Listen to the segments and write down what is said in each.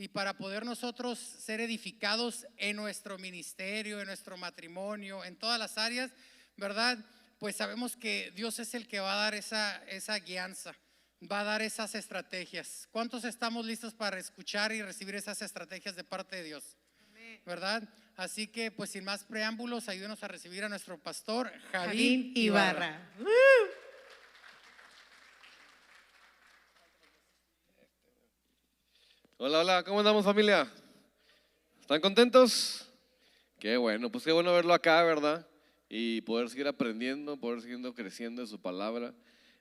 y para poder nosotros ser edificados en nuestro ministerio, en nuestro matrimonio, en todas las áreas, ¿verdad? Pues sabemos que Dios es el que va a dar esa guianza, va a dar esas estrategias. ¿Cuántos estamos listos para escuchar y recibir esas estrategias de parte de Dios? ¿Verdad? Así que pues sin más preámbulos, ayúdenos a recibir a nuestro pastor Javín Ibarra. Hola, hola, ¿cómo andamos, familia? ¿Están contentos? Qué bueno, pues qué bueno verlo acá, ¿verdad? Y poder seguir aprendiendo, poder seguir creciendo en su palabra,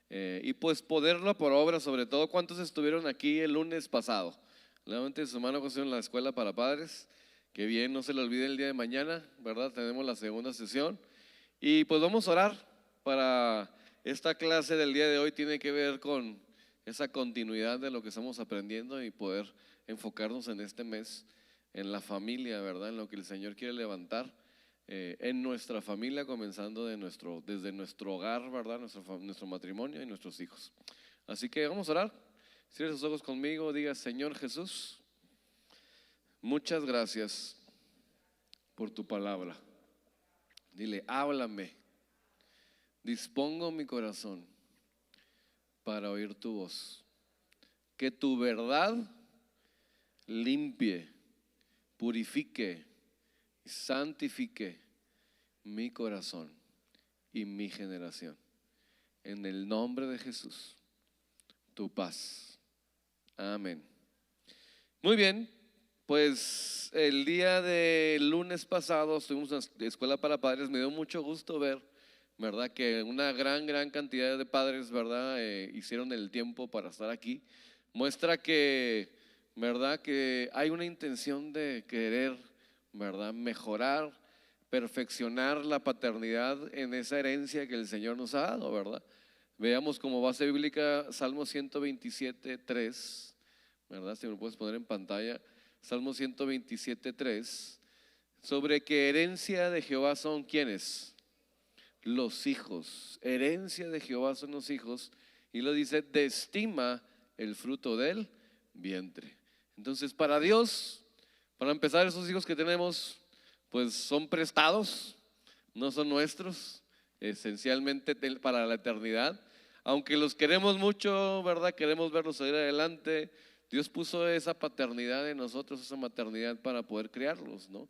y pues poderlo por obra, sobre todo. ¿Cuántos estuvieron aquí el lunes pasado? Levanten su mano que estuvieron en la escuela para padres. Qué bien, no se le olvide el día de mañana, ¿verdad? Tenemos la segunda sesión y pues vamos a orar para esta clase del día de hoy. Tiene que ver con esa continuidad de lo que estamos aprendiendo y poder enfocarnos en este mes en la familia, ¿verdad? En lo que el Señor quiere levantar en nuestra familia, comenzando desde nuestro hogar, ¿verdad? Nuestro matrimonio y nuestros hijos. Así que vamos a orar. Cierre sus ojos conmigo, diga: Señor Jesús, muchas gracias por tu palabra. Dile: háblame, dispongo mi corazón para oír tu voz. Que tu verdad limpie, purifique y santifique mi corazón y mi generación. En el nombre de Jesús, tu paz. Amén. Muy bien, pues el día del lunes pasado estuvimos en la escuela para padres. Me dio mucho gusto ver, ¿verdad?, que una gran cantidad de padres, ¿verdad?, hicieron el tiempo para estar aquí. Muestra que, ¿verdad?, que hay una intención de querer, ¿verdad?, mejorar, perfeccionar la paternidad en esa herencia que el Señor nos ha dado, ¿verdad? Veamos como base bíblica Salmo 127:3, ¿verdad? Si me lo puedes poner en pantalla. Salmo 127:3, sobre que herencia de Jehová son ¿quiénes? Los hijos. Herencia de Jehová son los hijos, y lo dice: de estima el fruto del vientre. Entonces, para Dios, para empezar, esos hijos que tenemos pues son prestados, no son nuestros, esencialmente para la eternidad. Aunque los queremos mucho, ¿verdad?, queremos verlos salir adelante, Dios puso esa paternidad en nosotros, esa maternidad, para poder criarlos, ¿no?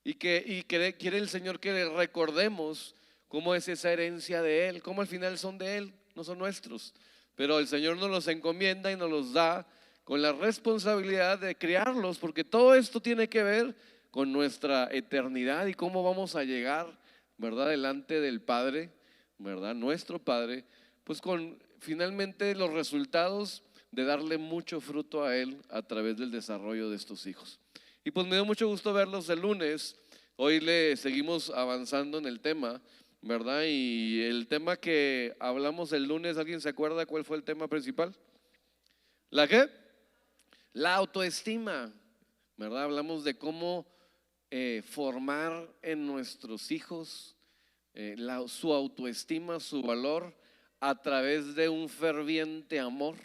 Y quiere el Señor que recordemos cómo es esa herencia de Él, cómo al final son de Él, no son nuestros. Pero el Señor nos los encomienda y nos los da con la responsabilidad de criarlos, porque todo esto tiene que ver con nuestra eternidad y cómo vamos a llegar, ¿verdad?, delante del Padre, ¿verdad?, nuestro Padre, pues con finalmente los resultados de darle mucho fruto a Él a través del desarrollo de estos hijos. Y pues me dio mucho gusto verlos el lunes. Hoy le seguimos avanzando en el tema, ¿verdad? Y el tema que hablamos el lunes, ¿alguien se acuerda cuál fue el tema principal? ¿La qué? La autoestima, ¿verdad? Hablamos de cómo formar en nuestros hijos su autoestima, su valor, a través de un ferviente amor,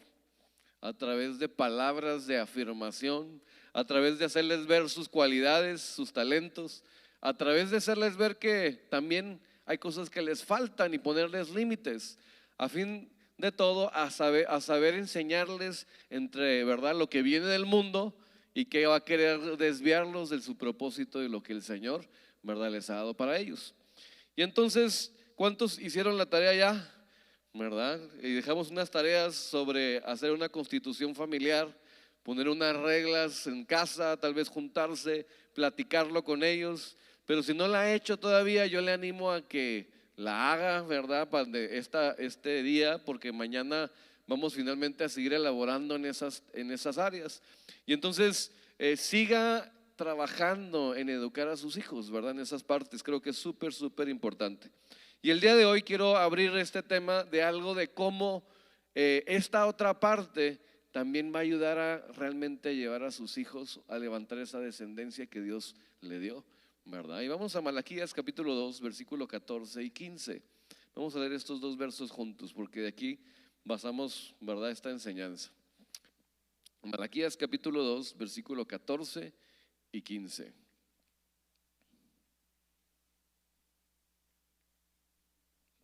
a través de palabras de afirmación, a través de hacerles ver sus cualidades, sus talentos, a través de hacerles ver que también hay cosas que les faltan y ponerles límites, a fin de todo a saber enseñarles entre, ¿verdad?, lo que viene del mundo y que va a querer desviarlos de su propósito y lo que el Señor, ¿verdad?, les ha dado para ellos. Y entonces, ¿cuántos hicieron la tarea ya? ¿Verdad? Y dejamos unas tareas sobre hacer una constitución familiar, poner unas reglas en casa, tal vez juntarse, platicarlo con ellos. Pero si no la ha hecho todavía, yo le animo a que la haga, ¿verdad?, para este día, porque mañana vamos finalmente a seguir elaborando en esas áreas. Y entonces siga trabajando en educar a sus hijos, ¿verdad?, en esas partes. Creo que es súper importante. Y el día de hoy quiero abrir este tema de algo de cómo esta otra parte también va a ayudar a realmente llevar a sus hijos a levantar esa descendencia que Dios le dio, ¿verdad? Y vamos a Malaquías capítulo 2, versículo 14 y 15. Vamos a leer estos dos versos juntos, porque de aquí basamos, ¿verdad?, esta enseñanza. Malaquías capítulo 2, versículo 14 y 15.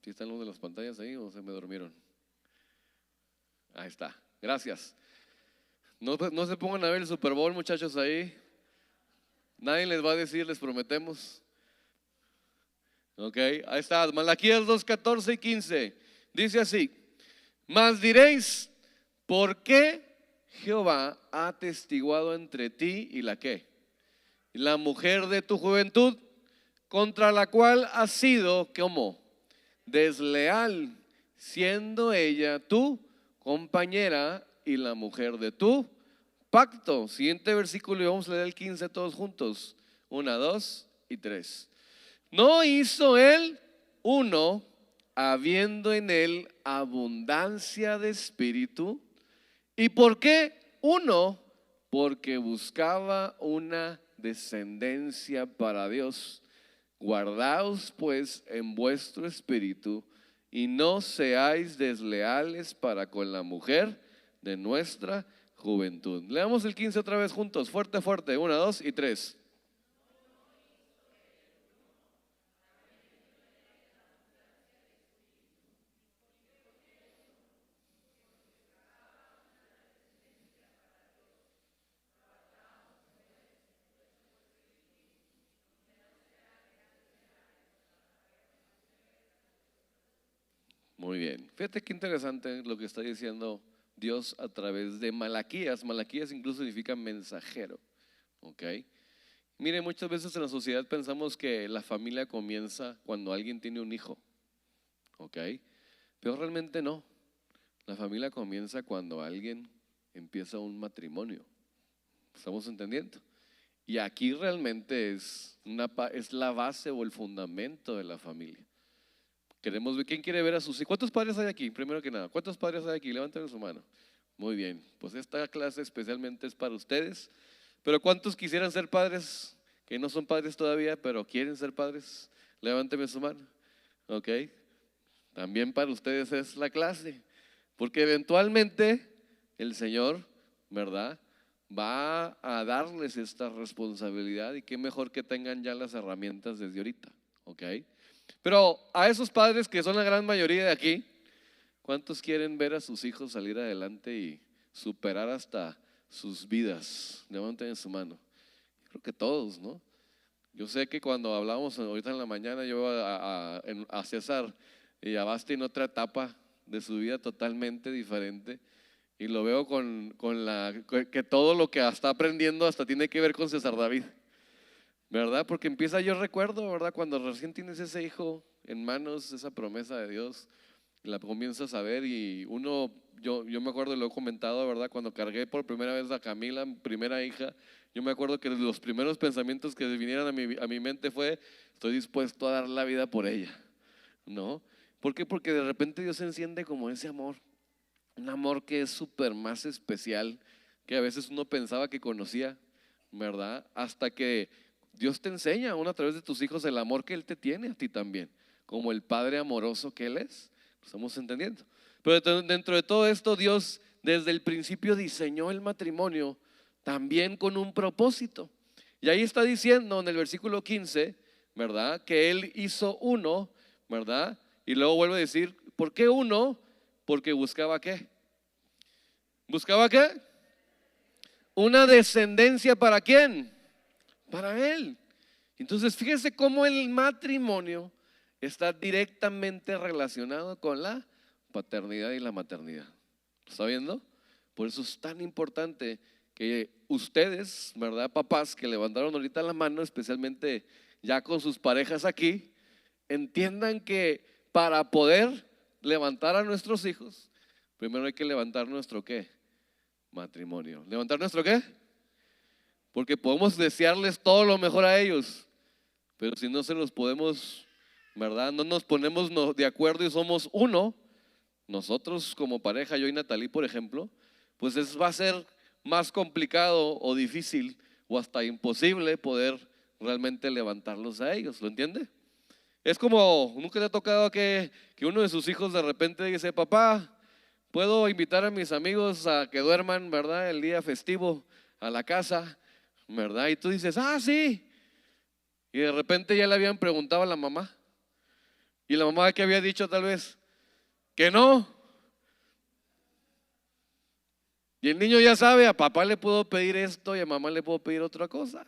¿Sí están los de las pantallas ahí o se me durmieron? Ahí está, gracias. No se pongan a ver el Super Bowl, muchachos, ahí. Nadie les va a decir, les prometemos. Ok, ahí está, Malaquías 2, 14 y 15. Dice así: mas diréis, ¿por qué Jehová ha atestiguado entre ti y la qué? La mujer de tu juventud, contra la cual has sido, ¿cómo? Desleal, siendo ella tu compañera y la mujer de tu pacto. Siguiente versículo y vamos a leer el 15 todos juntos. 1, 2 y 3. ¿No hizo él uno, habiendo en él abundancia de espíritu? ¿Y por qué uno? Porque buscaba una descendencia para Dios. Guardaos pues en vuestro espíritu y no seáis desleales para con la mujer de nuestra juventud. Leamos el 15 otra vez juntos, fuerte, fuerte. 1, 2 y 3. Muy bien. Fíjate qué interesante lo que está diciendo Dios a través de Malaquías. Malaquías incluso significa mensajero. ¿Ok? Mire, muchas veces en la sociedad pensamos que la familia comienza cuando alguien tiene un hijo. ¿Ok? Pero realmente no. La familia comienza cuando alguien empieza un matrimonio. ¿Estamos entendiendo? Y aquí realmente es la base o el fundamento de la familia. Queremos ver, ¿quién quiere ver a sus hijos? ¿Cuántos padres hay aquí? Primero que nada, ¿cuántos padres hay aquí? Levanten su mano. Muy bien, pues esta clase especialmente es para ustedes. Pero ¿cuántos quisieran ser padres que no son padres todavía, pero quieren ser padres? Levánteme su mano. Ok, también para ustedes es la clase. Porque eventualmente el Señor, ¿verdad?, va a darles esta responsabilidad y qué mejor que tengan ya las herramientas desde ahorita. Ok. Pero a esos padres que son la gran mayoría de aquí, ¿cuántos quieren ver a sus hijos salir adelante y superar hasta sus vidas? Levanten su mano. Creo que todos, ¿no? Yo sé que cuando hablábamos ahorita en la mañana, yo a César y a Basti en otra etapa de su vida totalmente diferente. Y lo veo que todo lo que está aprendiendo hasta tiene que ver con César David. ¿Verdad? Porque empieza, yo recuerdo, ¿verdad? Cuando recién tienes ese hijo en manos, esa promesa de Dios, la comienzas a ver y yo me acuerdo, lo he comentado, ¿verdad? Cuando cargué por primera vez a Camila, mi primera hija, yo me acuerdo que los primeros pensamientos que vinieron a mi mente fue, estoy dispuesto a dar la vida por ella, ¿no? ¿Por qué? Porque de repente Dios enciende como ese amor, un amor que es súper más especial, que a veces uno pensaba que conocía, ¿verdad? Hasta que Dios te enseña aún a través de tus hijos el amor que Él te tiene a ti también, como el Padre amoroso que Él es. ¿Lo estamos entendiendo? Pero dentro de todo esto, Dios desde el principio diseñó el matrimonio también con un propósito. Y ahí está diciendo en el versículo 15, ¿verdad?, que Él hizo uno, ¿verdad? Y luego vuelve a decir, ¿por qué uno? Porque buscaba ¿qué? ¿Buscaba qué? Una descendencia, ¿para quién? Para Él. Entonces fíjese cómo el matrimonio está directamente relacionado con la paternidad y la maternidad. ¿Lo está viendo? Por eso es tan importante que ustedes, ¿verdad, papás que levantaron ahorita la mano, especialmente ya con sus parejas aquí, entiendan que para poder levantar a nuestros hijos, primero hay que levantar nuestro ¿qué? Matrimonio. ¿Levantar nuestro qué? Porque podemos desearles todo lo mejor a ellos, pero si no se los podemos, ¿verdad? No nos ponemos de acuerdo y somos uno, nosotros como pareja, yo y Natalie, por ejemplo, pues va a ser más complicado o difícil o hasta imposible poder realmente levantarlos a ellos, ¿lo entiende? Es como, nunca le ha tocado que uno de sus hijos de repente dice, papá, puedo invitar a mis amigos a que duerman, ¿verdad? El día festivo a la casa, ¿verdad? Y tú dices, ah, sí. Y de repente ya le habían preguntado a la mamá. Y la mamá que había dicho tal vez que no. Y el niño ya sabe, a papá le puedo pedir esto y a mamá le puedo pedir otra cosa.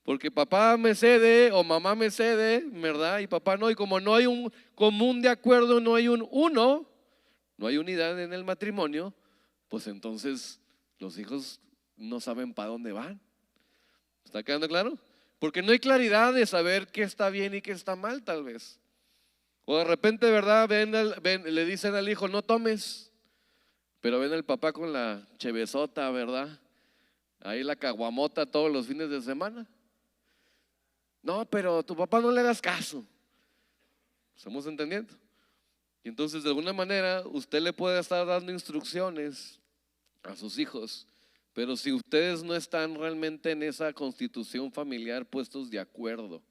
Porque papá me cede o mamá me cede, ¿verdad? Y papá no. Y como no hay un común de acuerdo, no hay un uno, no hay unidad en el matrimonio, pues entonces los hijos no saben para dónde van. ¿Está quedando claro? Porque no hay claridad de saber qué está bien y qué está mal tal vez. O de repente, ¿verdad? Le dicen al hijo, no tomes. Pero ven al papá con la chevezota, ¿verdad? Ahí la caguamota todos los fines de semana. No, pero a tu papá no le hagas caso. ¿Estamos entendiendo? Y entonces de alguna manera usted le puede estar dando instrucciones a sus hijos, pero si ustedes no están realmente en esa constitución familiar puestos de acuerdo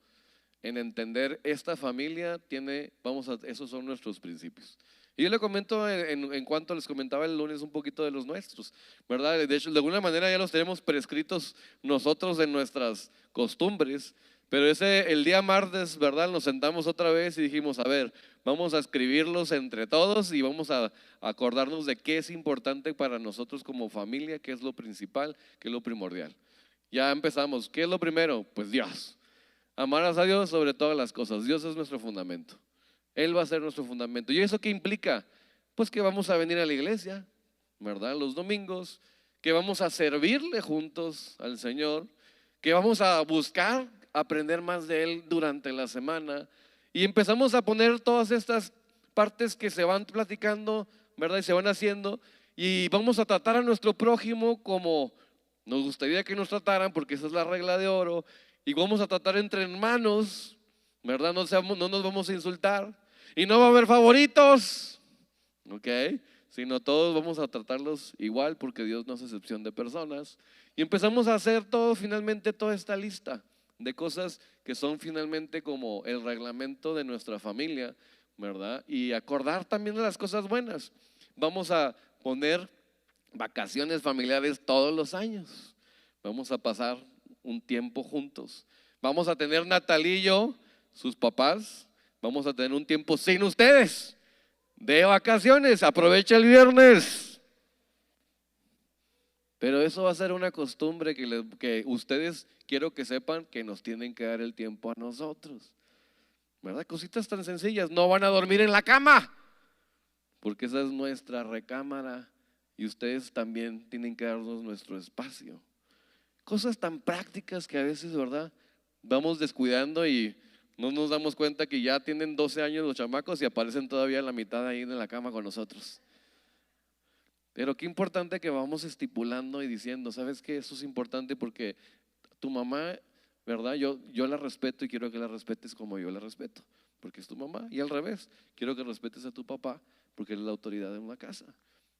en entender esta familia tiene, esos son nuestros principios. Y yo le comento en cuanto les comentaba el lunes un poquito de los nuestros, ¿verdad? De hecho, de alguna manera ya los tenemos prescritos nosotros en nuestras costumbres, pero el día martes, ¿verdad? Nos sentamos otra vez y dijimos, a ver, vamos a escribirlos entre todos y vamos a acordarnos de qué es importante para nosotros como familia, qué es lo principal, qué es lo primordial. Ya empezamos, ¿qué es lo primero? Pues Dios. Amarás a Dios sobre todas las cosas. Dios es nuestro fundamento. Él va a ser nuestro fundamento. ¿Y eso qué implica? Pues que vamos a venir a la iglesia, ¿verdad? Los domingos, que vamos a servirle juntos al Señor, que vamos a buscar aprender más de Él durante la semana. Y empezamos a poner todas estas partes que se van platicando, ¿verdad? Y se van haciendo. Y vamos a tratar a nuestro prójimo como nos gustaría que nos trataran, porque esa es la regla de oro. Y vamos a tratar entre hermanos, ¿verdad? No nos vamos a insultar. Y no va a haber favoritos, ¿ok? Sino todos vamos a tratarlos igual, porque Dios no hace excepción de personas. Y empezamos a hacer finalmente toda esta lista de cosas que son finalmente como el reglamento de nuestra familia, ¿verdad? Y acordar también de las cosas buenas. Vamos a poner vacaciones familiares todos los años. Vamos a pasar un tiempo juntos. Vamos a tener Natalie y yo, sus papás, vamos a tener un tiempo sin ustedes, de vacaciones. Aprovecha el viernes. Pero eso va a ser una costumbre que ustedes, quiero que sepan que nos tienen que dar el tiempo a nosotros, ¿verdad? Cositas tan sencillas. No van a dormir en la cama, porque esa es nuestra recámara y ustedes también tienen que darnos nuestro espacio. Cosas tan prácticas que a veces, ¿verdad?, vamos descuidando y no nos damos cuenta que ya tienen 12 años los chamacos y aparecen todavía a la mitad ahí en la cama con nosotros. Pero qué importante que vamos estipulando y diciendo, ¿sabes qué? Eso es importante porque tu mamá, ¿verdad? Yo la respeto y quiero que la respetes como yo la respeto, porque es tu mamá. Y al revés, quiero que respetes a tu papá porque él es la autoridad en una casa.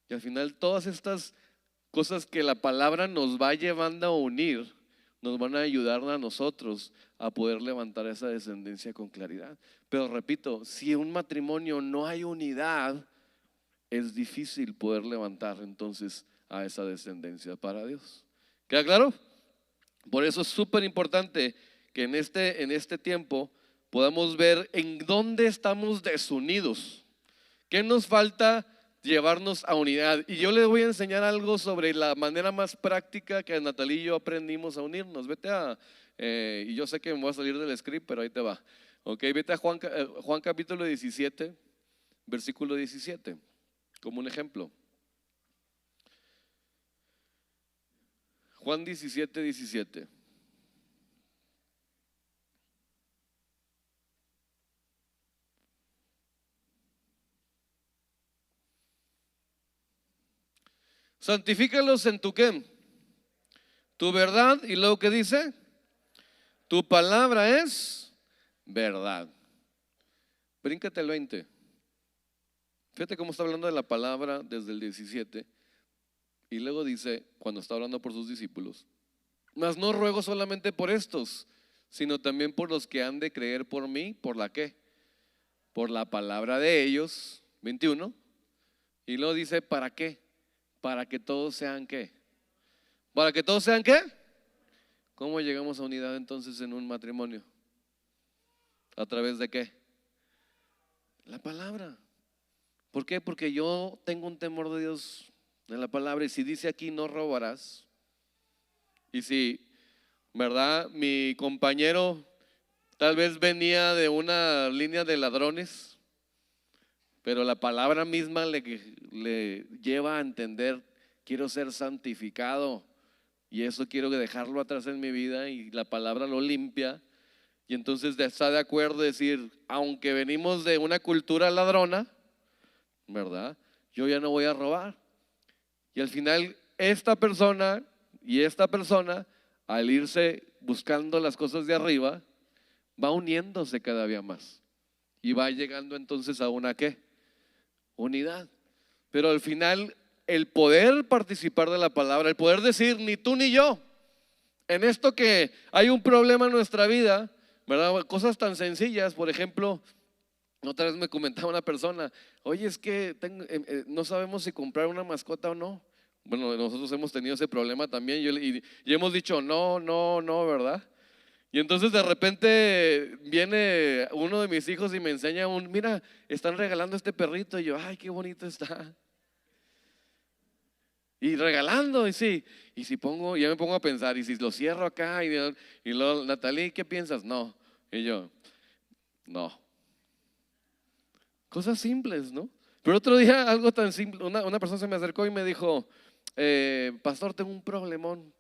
Y al final todas estas cosas que la palabra nos va llevando a unir, nos van a ayudar a nosotros a poder levantar esa descendencia con claridad. Pero repito, si en un matrimonio no hay unidad, es difícil poder levantar entonces a esa descendencia para Dios. ¿Queda claro? Por eso es súper importante que en este tiempo podamos ver en dónde estamos desunidos. ¿Qué nos falta llevarnos a unidad? Y yo les voy a enseñar algo sobre la manera más práctica que Natalie y yo aprendimos a unirnos. Vete y yo sé que me voy a salir del script, pero ahí te va. Ok, vete a Juan capítulo 17, versículo 17. Como un ejemplo. Juan 17, 17. Santifícalos en tu qué, tu verdad. Y luego ¿qué dice? Tu palabra es verdad. Bríncate el 20. Fíjate cómo está hablando de la palabra desde el 17. Y luego dice, cuando está hablando por sus discípulos, mas no ruego solamente por estos, sino también por los que han de creer por mí. ¿Por la qué? Por la palabra de ellos, 21. Y luego dice, ¿para qué? Para que todos sean ¿qué? ¿Para que todos sean qué? ¿Cómo llegamos a unidad entonces en un matrimonio? ¿A través de qué? La palabra. ¿Por qué? Porque yo tengo un temor de Dios en la palabra. Y si dice aquí no robarás, y si, ¿verdad? Mi compañero tal vez venía de una línea de ladrones, pero la palabra misma le lleva a entender, quiero ser santificado y eso quiero dejarlo atrás en mi vida, y la palabra lo limpia. Y entonces está de acuerdo decir, aunque venimos de una cultura ladrona, ¿verdad? Yo ya no voy a robar. Y al final esta persona y esta persona, al irse buscando las cosas de arriba, va uniéndose cada día más y va llegando entonces a una ¿qué? Unidad. Pero al final el poder participar de la palabra, el poder decir ni tú ni yo, en esto que hay un problema en nuestra vida, ¿verdad? Cosas tan sencillas, por ejemplo, otra vez me comentaba una persona, oye, es que no sabemos si comprar una mascota o no. Bueno, nosotros hemos tenido ese problema también y hemos dicho no, no, no, ¿verdad? Y entonces de repente viene uno de mis hijos y me enseña mira, están regalando este perrito, y yo, ay, qué bonito está. Y regalando, y sí, y si ya me pongo a pensar, y si lo cierro acá, y luego, Natalie, ¿qué piensas? No. Y yo, no. Cosas simples, ¿no? Pero otro día algo tan simple, una persona se me acercó y me dijo, pastor, tengo un problemón.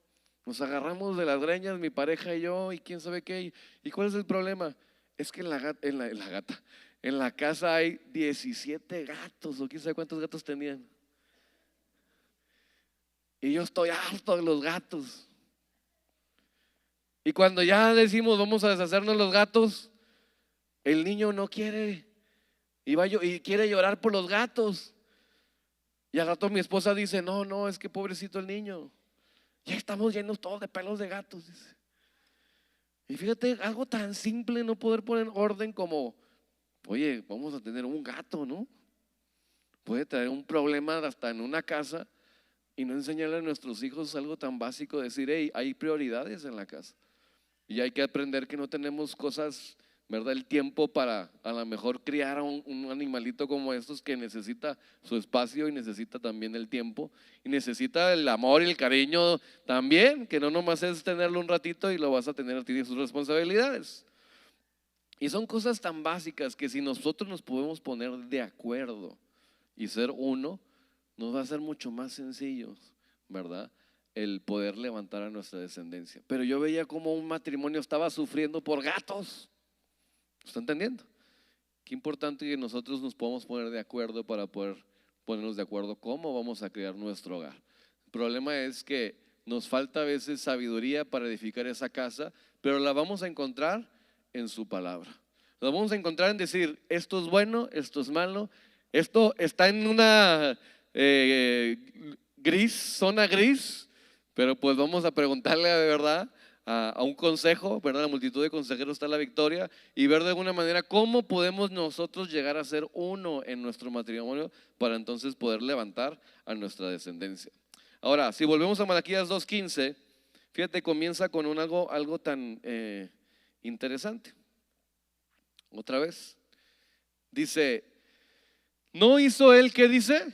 Nos agarramos de las greñas, mi pareja y yo, y quién sabe qué. ¿Y cuál es el problema? Es que en la casa hay 17 gatos, o quién sabe cuántos gatos tenían. Y yo estoy harto de los gatos. Y cuando ya decimos vamos a deshacernos los gatos, el niño no quiere y quiere llorar por los gatos. Y al rato mi esposa dice, no, no, es que pobrecito el niño, ya estamos llenos todos de pelos de gatos, dice. Y fíjate, algo tan simple, no poder poner orden como, oye, vamos a tener un gato, ¿no? Puede traer un problema hasta en una casa, y no enseñarle a nuestros hijos algo tan básico, decir, hey, hay prioridades en la casa. Y hay que aprender que no tenemos cosas, ¿verdad? El tiempo para a lo mejor criar a un animalito como estos que necesita su espacio y necesita también el tiempo y necesita el amor y el cariño también, que no nomás es tenerlo un ratito y lo vas a tener, tiene sus responsabilidades. Y son cosas tan básicas que si nosotros nos podemos poner de acuerdo y ser uno, nos va a ser mucho más sencillo, ¿verdad? El poder levantar a nuestra descendencia. Pero yo veía como un matrimonio estaba sufriendo por gatos. ¿Está entendiendo? Qué importante que nosotros nos podamos poner de acuerdo para poder ponernos de acuerdo cómo vamos a crear nuestro hogar. El problema es que nos falta a veces sabiduría para edificar esa casa, pero la vamos a encontrar en su palabra. La vamos a encontrar en decir, esto es bueno, esto es malo, esto está en una zona gris, pero pues vamos a preguntarle de verdad a un consejo, ¿verdad? La multitud de consejeros está en la victoria, y ver de alguna manera cómo podemos nosotros llegar a ser uno en nuestro matrimonio para entonces poder levantar a nuestra descendencia. Ahora, si volvemos a Malaquías 2:15, fíjate, comienza con algo tan interesante. Otra vez, dice, ¿no hizo él qué dice?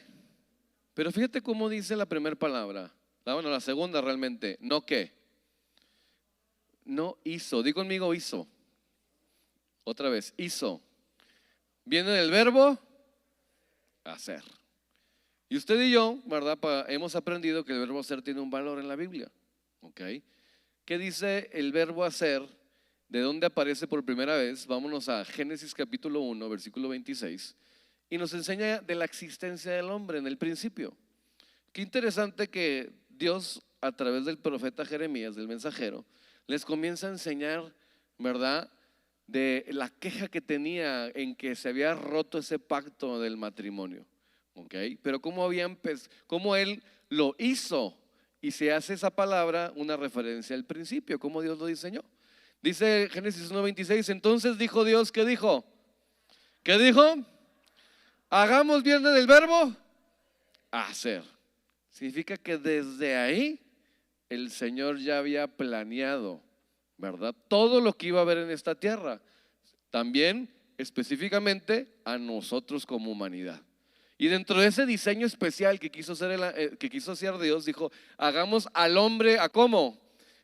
Pero fíjate cómo dice la primera palabra. Bueno, la segunda realmente, ¿no qué? No hizo, di conmigo hizo. Otra vez, hizo. Viene del verbo hacer. Y usted y yo, ¿verdad? Hemos aprendido que el verbo hacer tiene un valor en la Biblia. ¿Ok? ¿Qué dice el verbo hacer? ¿De dónde aparece por primera vez? Vámonos a Génesis capítulo 1, versículo 26. Y nos enseña de la existencia del hombre en el principio. Qué interesante que Dios, a través del profeta Jeremías, del mensajero, les comienza a enseñar, ¿verdad?, de la queja que tenía en que se había roto ese pacto del matrimonio. ¿Okay? Pero cómo él lo hizo, y se hace esa palabra una referencia al principio, cómo Dios lo diseñó. Dice Génesis 1:26, entonces dijo Dios, ¿qué dijo? ¿Qué dijo? Hagamos, viene del verbo hacer. Significa que desde ahí el Señor ya había planeado, ¿verdad? Todo lo que iba a haber en esta tierra. También específicamente a nosotros como humanidad. Y dentro de ese diseño especial que quiso hacer Dios, dijo, hagamos al hombre a cómo,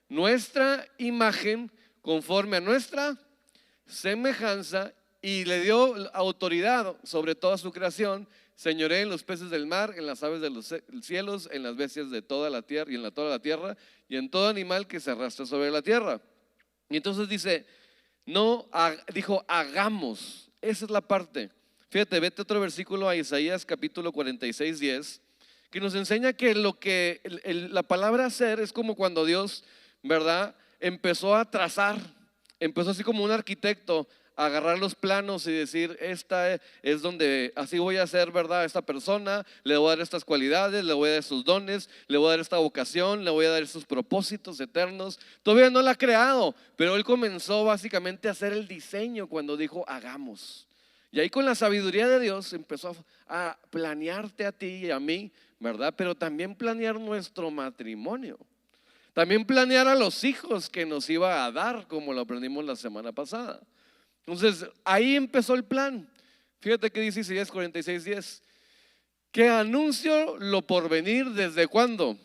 nuestra imagen, conforme a nuestra semejanza, y le dio autoridad sobre toda su creación. Señoré en los peces del mar, en las aves de los cielos, en las bestias de toda la tierra y en toda la tierra, y en todo animal que se arrastra sobre la tierra. Y entonces dice, no, dijo, hagamos. Esa es la parte. Fíjate, vete otro versículo a Isaías capítulo 46, 10, que nos enseña que la palabra hacer es como cuando Dios, ¿verdad?, empezó a trazar, empezó así como un arquitecto a agarrar los planos y decir, esta es donde así voy a hacer, ¿verdad?, a esta persona, le voy a dar estas cualidades, le voy a dar sus dones, le voy a dar esta vocación, le voy a dar sus propósitos eternos. Todavía no la ha creado, pero él comenzó básicamente a hacer el diseño cuando dijo, hagamos. Y ahí con la sabiduría de Dios empezó a planearte a ti y a mí, ¿verdad? Pero también planear nuestro matrimonio. También planear a los hijos que nos iba a dar, como lo aprendimos la semana pasada. Entonces, ahí empezó el plan. Fíjate que dice Isaías 46, 10. Que anuncio lo por venir desde cuándo.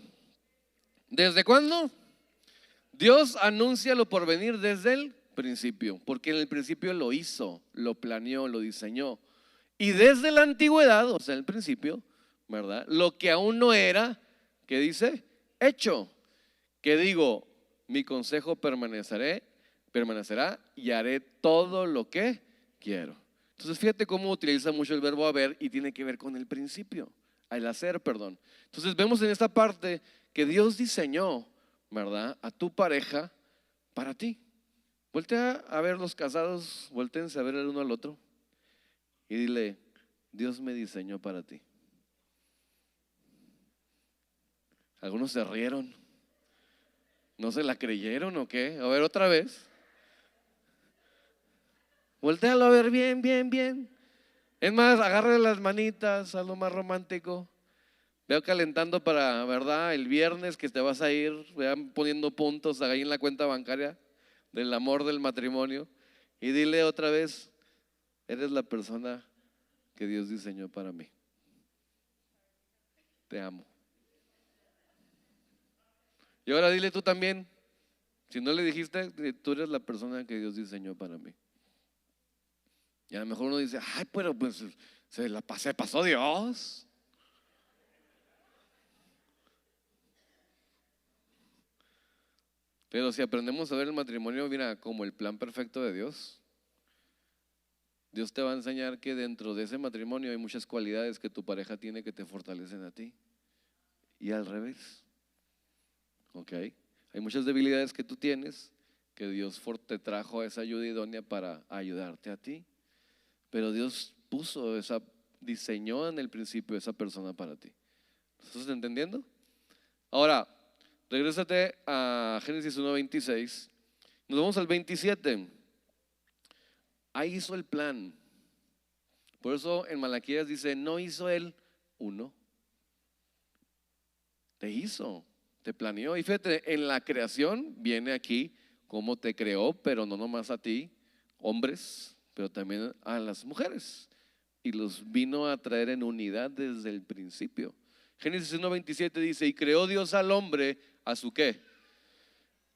¿Desde cuándo? Dios anuncia lo por venir desde el principio, porque en el principio lo hizo, lo planeó, lo diseñó. Y desde la antigüedad, o sea, el principio, ¿verdad? Lo que aún no era, ¿qué dice? Hecho. Que digo, mi consejo permanecerá y haré todo lo que quiero. Entonces fíjate cómo utiliza mucho el verbo haber y tiene que ver con el principio, el hacer, perdón. Entonces vemos en esta parte que Dios diseñó, ¿verdad?, a tu pareja para ti. Voltea a ver los casados, voltéense a ver el uno al otro y dile, Dios me diseñó para ti. Algunos se rieron. ¿No se la creyeron o qué? A ver otra vez. Voltéalo a ver bien, bien, bien. Es más, agarre las manitas, algo más romántico. Veo calentando para, ¿verdad?, el viernes que te vas a ir, vean poniendo puntos ahí en la cuenta bancaria del amor del matrimonio. Y dile otra vez, eres la persona que Dios diseñó para mí. Te amo. Y ahora dile tú también, si no le dijiste, tú eres la persona que Dios diseñó para mí. Y a lo mejor uno dice, ay, pero pues se pasó Dios. Pero si aprendemos a ver el matrimonio, mira, como el plan perfecto de Dios, Dios te va a enseñar que dentro de ese matrimonio hay muchas cualidades que tu pareja tiene que te fortalecen a ti. Y al revés. ¿Ok? Hay muchas debilidades que tú tienes que Dios te trajo esa ayuda idónea para ayudarte a ti. Pero Dios diseñó en el principio esa persona para ti. ¿Estás entendiendo? Ahora, regrésate a Génesis 1:26. Nos vamos al 27. Ahí hizo el plan. Por eso en Malaquías dice, no hizo él uno. Te hizo, te planeó. Y fíjate, en la creación viene aquí cómo te creó, pero no nomás a ti, hombres, pero también a las mujeres. Y los vino a traer en unidad desde el principio. Génesis 1:27 dice, y creó Dios al hombre a su ¿qué?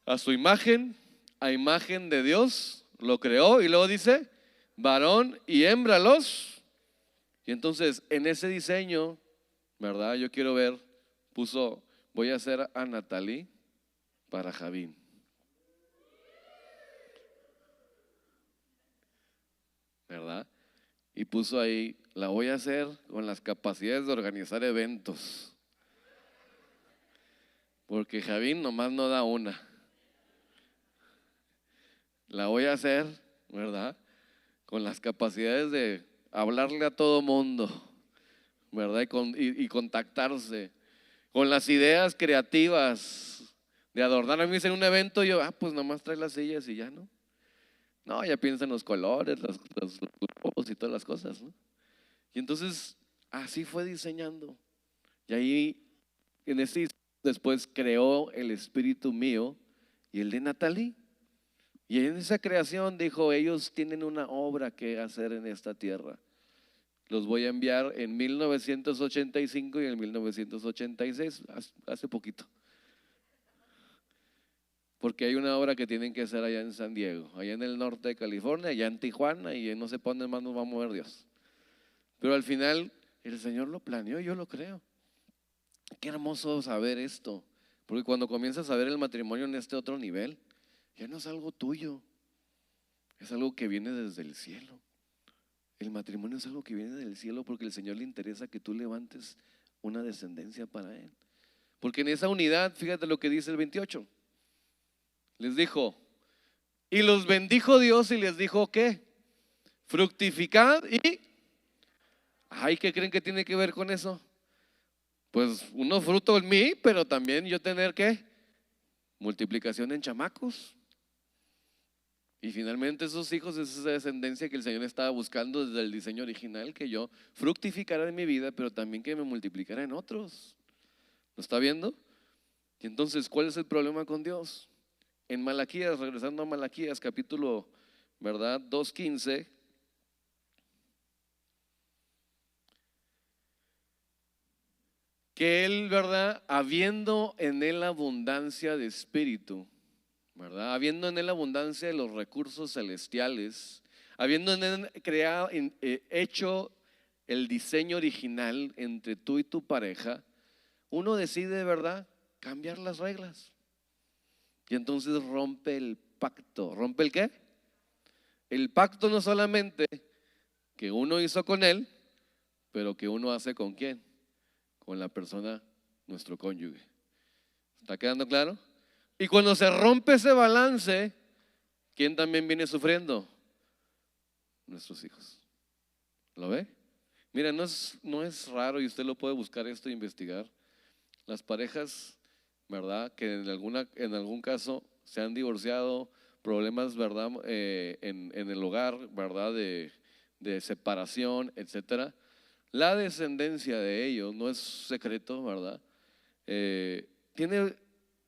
A su imagen, a imagen de Dios lo creó. Y luego dice, varón y hembra los. Y entonces en ese diseño, ¿verdad? Yo quiero ver, voy a hacer a Natalie para Javín. ¿Verdad? Y puso ahí, la voy a hacer con las capacidades de organizar eventos. Porque Javín nomás no da una. La voy a hacer, ¿verdad?, con las capacidades de hablarle a todo mundo, ¿verdad? Y contactarse. Con las ideas creativas de adornar. A mí en un evento yo, pues nomás trae las sillas y ya, ¿no? No, ya piensa en los colores, los globos y todas las cosas, ¿no? Y entonces así fue diseñando. Y ahí, en ese después creó el espíritu mío y el de Natalie. Y en esa creación dijo, ellos tienen una obra que hacer en esta tierra. Los voy a enviar en 1985 y en 1986, hace poquito. Porque hay una obra que tienen que hacer allá en San Diego, allá en el norte de California, allá en Tijuana, y no sé para dónde más nos va a mover Dios. Pero al final el Señor lo planeó y yo lo creo. Qué hermoso saber esto, porque cuando comienzas a ver el matrimonio en este otro nivel, ya no es algo tuyo, es algo que viene desde el cielo. El matrimonio es algo que viene del cielo porque el Señor le interesa que tú levantes una descendencia para Él. Porque en esa unidad, fíjate lo que dice el 28. Les dijo, y los bendijo Dios y les dijo, ¿qué? Fructificad y… Ay, ¿qué creen que tiene que ver con eso? Pues uno fruto en mí, pero también yo tener ¿qué? Multiplicación en chamacos. Y finalmente esos hijos es esa descendencia que el Señor estaba buscando desde el diseño original, que yo fructificara en mi vida, pero también que me multiplicara en otros. ¿Lo está viendo? Y entonces, ¿cuál es el problema con Dios? En Malaquías, regresando a Malaquías, capítulo, ¿verdad? 2:15. Que Él, ¿verdad? Habiendo en Él abundancia de espíritu, ¿verdad? Habiendo en Él abundancia de los recursos celestiales, habiendo en Él creado, hecho el diseño original entre tú y tu pareja, uno decide, ¿verdad? Cambiar las reglas. Y entonces rompe el pacto. ¿Rompe el qué? El pacto no solamente que uno hizo con Él, pero que uno hace con ¿quién? Con la persona, nuestro cónyuge. ¿Está quedando claro? Y cuando se rompe ese balance, ¿quién también viene sufriendo? Nuestros hijos. ¿Lo ve? Mira, no es raro, y usted lo puede buscar esto e investigar. Las parejas, ¿verdad? Que en algún caso se han divorciado, problemas, ¿verdad? En el hogar, ¿verdad? De separación, etcétera. La descendencia de ellos, no es secreto, ¿verdad? Tiene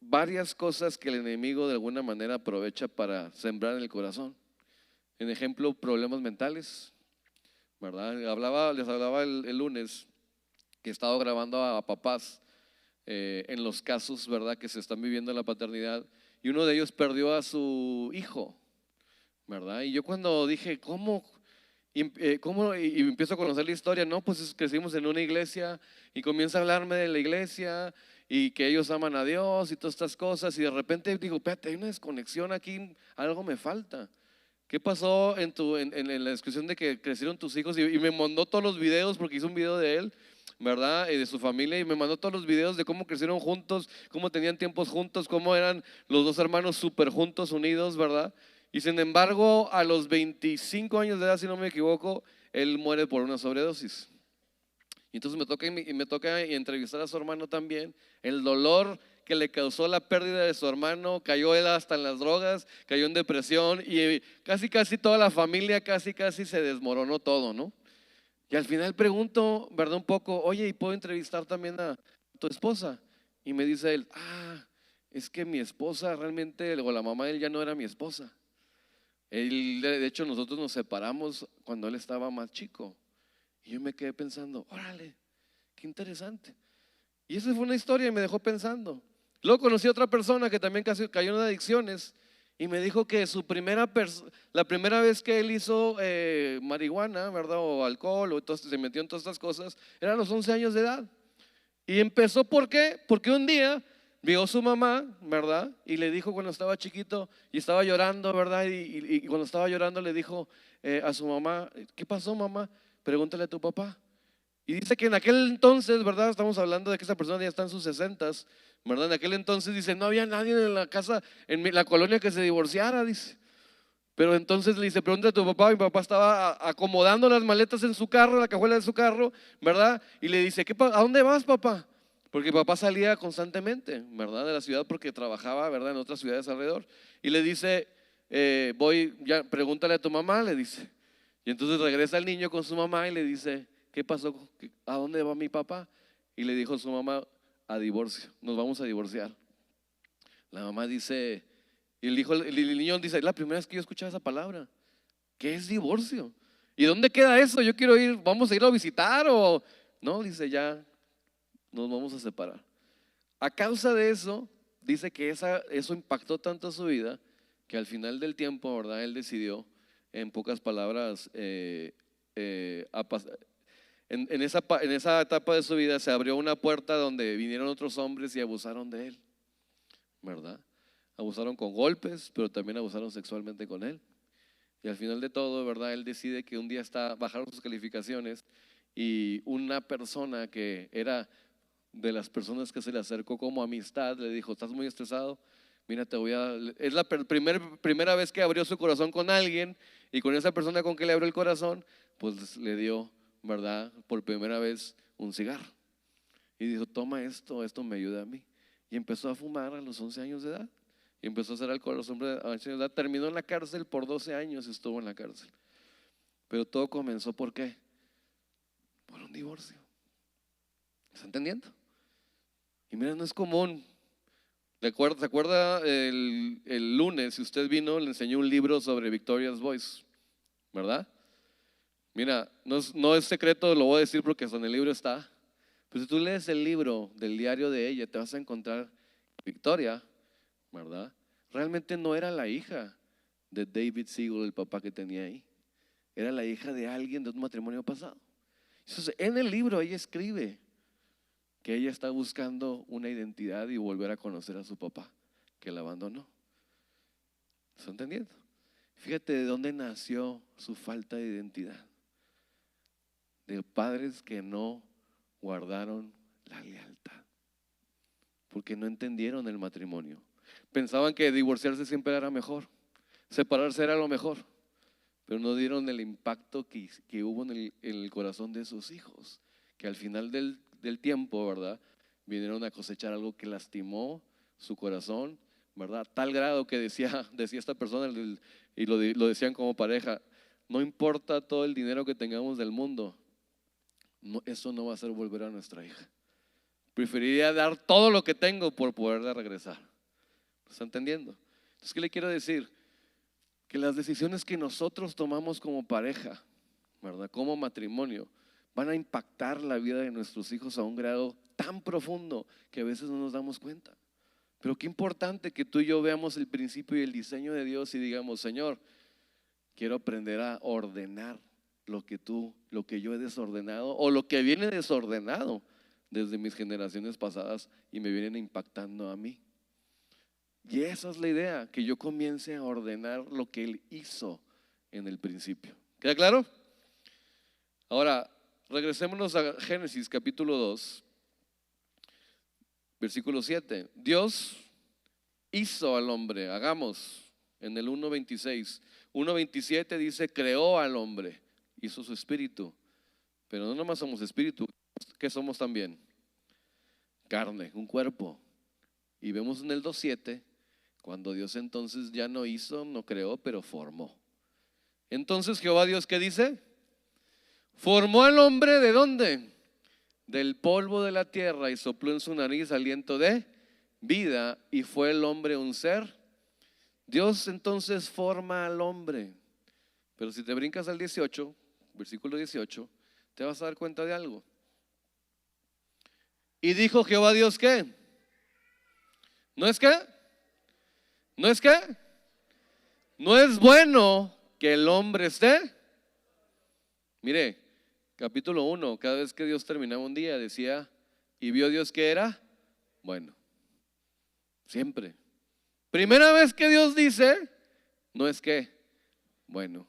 varias cosas que el enemigo de alguna manera aprovecha para sembrar en el corazón. En ejemplo, problemas mentales, ¿verdad? Les hablaba el lunes que he estado grabando a papás en los casos, ¿verdad? Que se están viviendo en la paternidad, y uno de ellos perdió a su hijo, ¿verdad? Y yo cuando dije, ¿cómo? Y empiezo a conocer la historia, no, pues crecimos en una iglesia y comienza a hablarme de la iglesia y que ellos aman a Dios y todas estas cosas, y de repente digo, espérate, hay una desconexión aquí, algo me falta. ¿Qué pasó en la discusión de que crecieron tus hijos? Y me mandó todos los videos, porque hizo un video de él, ¿verdad? Y de su familia, y me mandó todos los videos de cómo crecieron juntos, cómo tenían tiempos juntos, cómo eran los dos hermanos súper juntos, unidos, ¿verdad? Y sin embargo, a los 25 años de edad, si no me equivoco, él muere por una sobredosis. Y entonces me toca entrevistar a su hermano también. El dolor que le causó la pérdida de su hermano, cayó él hasta en las drogas, cayó en depresión, y casi toda la familia casi se desmoronó todo, ¿no? Y al final pregunto, ¿verdad? Un poco, oye, ¿y puedo entrevistar también a tu esposa? Y me dice él, es que mi esposa realmente, o la mamá de él ya no era mi esposa. De hecho, nosotros nos separamos cuando él estaba más chico. Y yo me quedé pensando, órale, qué interesante. Y esa fue una historia y me dejó pensando. Luego conocí a otra persona que también casi cayó en adicciones y me dijo que la primera vez que él hizo marihuana, ¿verdad? O alcohol, o entonces se metió en todas estas cosas, era a los 11 años de edad. Y empezó, ¿por qué? Porque un día vio a su mamá, ¿verdad? Y le dijo cuando estaba chiquito y estaba llorando, ¿verdad? Y cuando estaba llorando le dijo a su mamá, ¿qué pasó, mamá? Pregúntale a tu papá. Y dice que en aquel entonces, ¿verdad? Estamos hablando de que esa persona ya está en sus 60s, ¿verdad? En aquel entonces dice, no había nadie en la casa, en la colonia que se divorciara, dice. Pero entonces le dice, pregúntale a tu papá. Mi papá estaba acomodando las maletas en su carro, la cajuela de su carro, ¿verdad? Y le dice, ¿a dónde vas, papá? Porque papá salía constantemente, ¿verdad? De la ciudad porque trabajaba, ¿verdad? En otras ciudades alrededor. Y le dice, pregúntale a tu mamá, le dice. Y entonces regresa el niño con su mamá y le dice, ¿qué pasó? ¿A dónde va mi papá? y le dijo a su mamá: a divorcio, nos vamos a divorciar. La mamá dice, y el niño dice: es la primera vez que yo escuchaba esa palabra. ¿Qué es divorcio? ¿Y dónde queda eso? Yo quiero ir, ¿vamos a irlo a visitar o no? Dice: ya nos vamos a separar. A causa de eso, dice que eso impactó tanto su vida que al final del tiempo, ¿verdad? Él decidió, en pocas palabras, en esa etapa de su vida se abrió una puerta donde vinieron otros hombres y abusaron de él, ¿verdad? Abusaron con golpes, pero también abusaron sexualmente con él. Y al final de todo, ¿verdad? Él decide que un día bajaron sus calificaciones y una persona que era de las personas que se le acercó como amistad le dijo: estás muy estresado, mira, es la primera vez que abrió su corazón con alguien, y con esa persona con que le abrió el corazón, pues le dio, ¿verdad?, por primera vez un cigarro. Y dijo: toma esto me ayuda a mí. Y empezó a fumar a los 11 años de edad. Y empezó a hacer alcohol a los 11 años de edad. Terminó en la cárcel por 12 años, estuvo en la cárcel. Pero todo comenzó ¿por qué? Por un divorcio. ¿Está entendiendo? Y mira, no es común. ¿Se acuerda el lunes, si usted vino, le enseñé un libro sobre Victoria's Voice, ¿verdad? Mira, no es secreto, lo voy a decir porque en el libro está. Pero si tú lees el libro del diario de ella, te vas a encontrar Victoria, ¿verdad? Realmente no era la hija de David Siegel, el papá que tenía ahí. Era la hija de alguien de un matrimonio pasado. Entonces, en el libro ella escribe que ella está buscando una identidad y volver a conocer a su papá, que la abandonó. ¿Está entendiendo? Fíjate de dónde nació su falta de identidad. De padres que no guardaron la lealtad, porque no entendieron el matrimonio. Pensaban que divorciarse siempre era mejor, separarse era lo mejor, pero no dieron el impacto que hubo en el corazón de sus hijos, que al final del tiempo, ¿verdad?, vinieron a cosechar algo que lastimó su corazón, ¿verdad? Tal grado que decía esta persona, y lo decían como pareja: no importa todo el dinero que tengamos del mundo, eso no va a hacer volver a nuestra hija. Preferiría dar todo lo que tengo por poderla regresar. ¿Está entendiendo? Entonces, ¿qué le quiero decir? Que las decisiones que nosotros tomamos como pareja, ¿verdad?, como matrimonio, van a impactar la vida de nuestros hijos a un grado tan profundo que a veces no nos damos cuenta. Pero qué importante que tú y yo veamos el principio y el diseño de Dios y digamos: Señor, quiero aprender a ordenar lo que yo he desordenado o lo que viene desordenado desde mis generaciones pasadas y me vienen impactando a mí. Y esa es la idea, que yo comience a ordenar lo que Él hizo en el principio. ¿Queda claro? Ahora, regresémonos a Génesis capítulo 2, versículo 7. Dios hizo al hombre, hagamos, en el 1:26. 1:27 dice: creó al hombre, hizo su espíritu. Pero no nomás somos espíritu, ¿qué somos también? Carne, un cuerpo. Y vemos en el 2:7, cuando Dios entonces ya no hizo, no creó, pero formó. Entonces Jehová Dios, ¿qué dice? Formó al hombre, ¿de dónde? Del polvo de la tierra, y sopló en su nariz aliento de vida, y fue el hombre un ser. Dios entonces forma al hombre. Pero si te brincas al 18, versículo 18, te vas a dar cuenta de algo. Y dijo Jehová Dios, ¿qué? ¿No es qué? ¿No es qué? No es bueno que el hombre esté. Mire, capítulo 1, cada vez que Dios terminaba un día decía: y vio Dios que era bueno. Siempre. Primera vez que Dios dice, no es que bueno.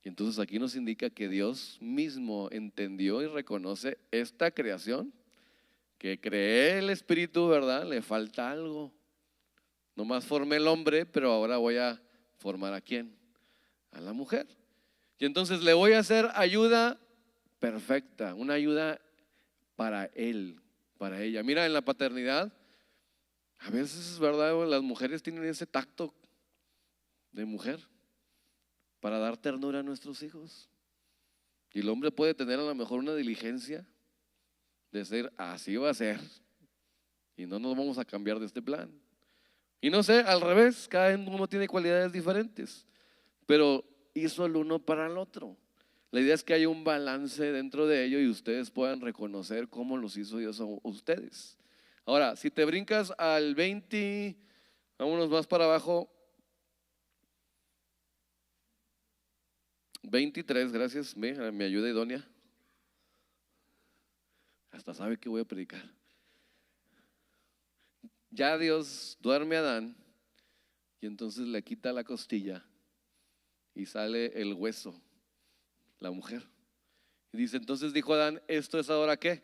Y entonces aquí nos indica que Dios mismo entendió y reconoce esta creación, que creé el espíritu, ¿verdad? Le falta algo. Nomás formé el hombre, pero ahora voy a formar ¿a quién? A la mujer. Y entonces le voy a hacer ayuda perfecta, una ayuda para él, para ella. Mira, en la paternidad, a veces es verdad, las mujeres tienen ese tacto de mujer para dar ternura a nuestros hijos. Y el hombre puede tener a lo mejor una diligencia, decir, así va a ser, y no nos vamos a cambiar de este plan. Y no sé, al revés, cada uno tiene cualidades diferentes, pero hizo el uno para el otro. La idea es que haya un balance dentro de ello y ustedes puedan reconocer cómo los hizo Dios a ustedes. Ahora, si te brincas al 20, vámonos más para abajo. 23, gracias, me ayuda idónea. Hasta sabe que voy a predicar. Ya Dios duerme a Adán y entonces le quita la costilla y sale el hueso, la mujer. Y dice, entonces dijo Adán, ¿esto es ahora qué?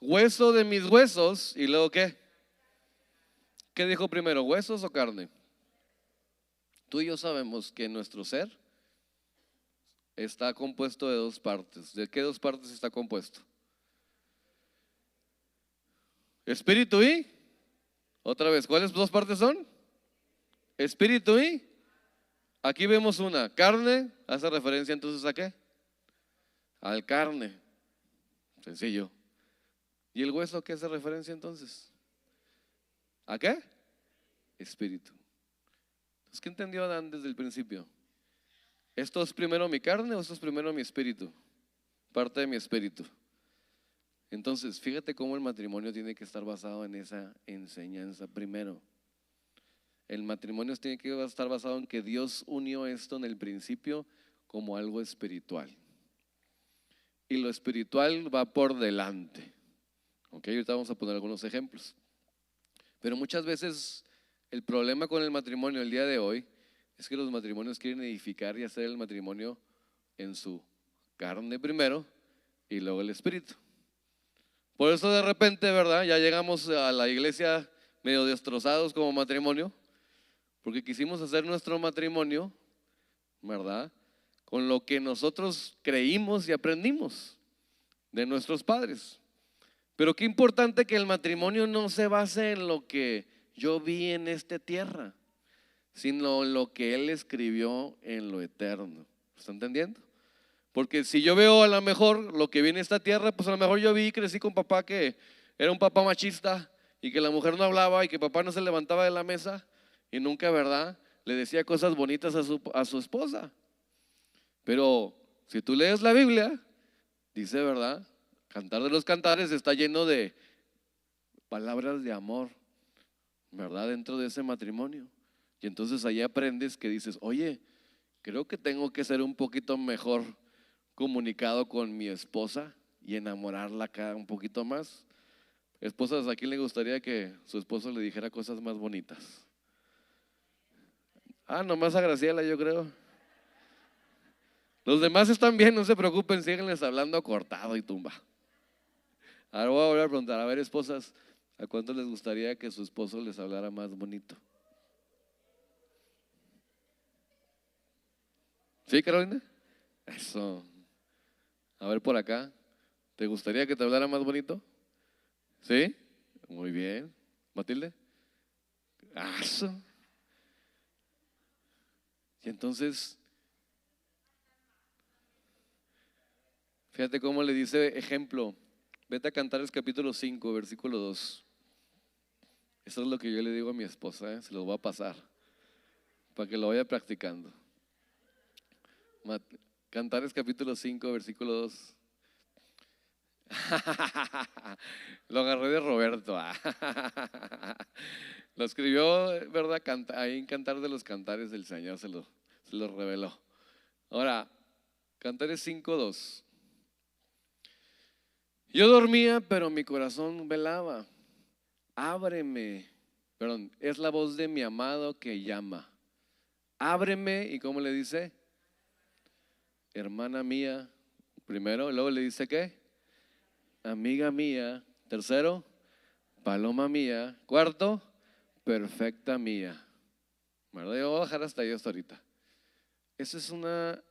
Hueso de mis huesos. ¿Y luego qué? ¿Qué dijo primero, huesos o carne? Tú y yo sabemos que nuestro ser está compuesto de dos partes. ¿De qué dos partes está compuesto? Espíritu y, otra vez, ¿cuáles dos partes son? Espíritu y, aquí vemos una, carne, hace referencia entonces ¿a qué? Al carne, sencillo. ¿Y el hueso qué hace referencia entonces? ¿A qué? Espíritu. Entonces, ¿qué entendió Adán desde el principio? ¿Esto es primero mi carne o esto es primero mi espíritu? Parte de mi espíritu. Entonces, fíjate cómo el matrimonio tiene que estar basado en esa enseñanza primero. El matrimonio tiene que estar basado en que Dios unió esto en el principio como algo espiritual. Y lo espiritual va por delante. Ok, ahorita vamos a poner algunos ejemplos. Pero muchas veces el problema con el matrimonio el día de hoy es que los matrimonios quieren edificar y hacer el matrimonio en su carne primero y luego el espíritu. Por eso de repente, ¿verdad? Ya llegamos a la iglesia medio destrozados como matrimonio, porque quisimos hacer nuestro matrimonio, ¿verdad? Con lo que nosotros creímos y aprendimos de nuestros padres. Pero qué importante que el matrimonio no se base en lo que yo vi en esta tierra, sino en lo que Él escribió en lo eterno. ¿Está entendiendo? Porque si yo veo a lo mejor lo que vi en esta tierra, pues a lo mejor yo vi y crecí con papá que era un papá machista y que la mujer no hablaba y que papá no se levantaba de la mesa y nunca, ¿verdad?, le decía cosas bonitas a su esposa. Pero si tú lees la Biblia, dice, ¿verdad?, Cantar de los Cantares está lleno de palabras de amor, ¿verdad?, dentro de ese matrimonio. Y entonces ahí aprendes que dices, oye, creo que tengo que ser un poquito mejor comunicado con mi esposa y enamorarla acá un poquito más. Esposas, ¿a quién le gustaría que su esposo le dijera cosas más bonitas? Nomás a Graciela, yo creo. Los demás están bien, no se preocupen, síganles hablando cortado y tumba. Ahora voy a volver a preguntar, a ver, esposas, ¿a cuánto les gustaría que su esposo les hablara más bonito? ¿Sí, Carolina? Eso. A ver por acá, ¿te gustaría que te hablara más bonito? ¿Sí? Muy bien. ¿Matilde? Eso. Y entonces, fíjate cómo le dice ejemplo. Vete a Cantares capítulo 5, versículo 2. Eso es lo que yo le digo a mi esposa, se lo voy a pasar para que lo vaya practicando. Cantares capítulo 5, versículo 2. Lo agarré de Roberto. Lo escribió, ¿verdad? Ahí en Cantar de los Cantares del Señor se lo reveló. Ahora, Cantares 5, 2. Yo dormía, pero mi corazón velaba. Ábreme, perdón, es la voz de mi amado que llama. Ábreme, ¿y cómo le dice? Hermana mía, primero, luego le dice ¿qué? Amiga mía. Tercero, paloma mía. Cuarto, perfecta mía. ¿Verdad? Yo voy a bajar hasta ahorita. Esa es una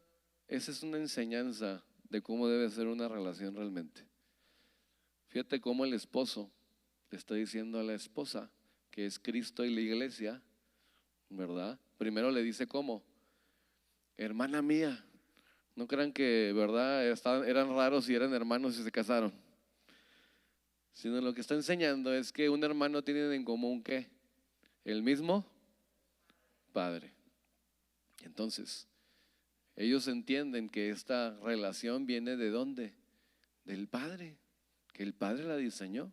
enseñanza de cómo debe ser una relación realmente. Fíjate cómo el esposo le está diciendo a la esposa, que es Cristo y la iglesia, ¿verdad? Primero le dice ¿cómo? Hermana mía. No crean que, ¿verdad?, eran raros y eran hermanos y se casaron. sino lo que está enseñando es que un hermano tiene en común ¿qué? El mismo Padre. Entonces, ellos entienden que esta relación viene ¿de dónde? Del Padre, que el Padre la diseñó.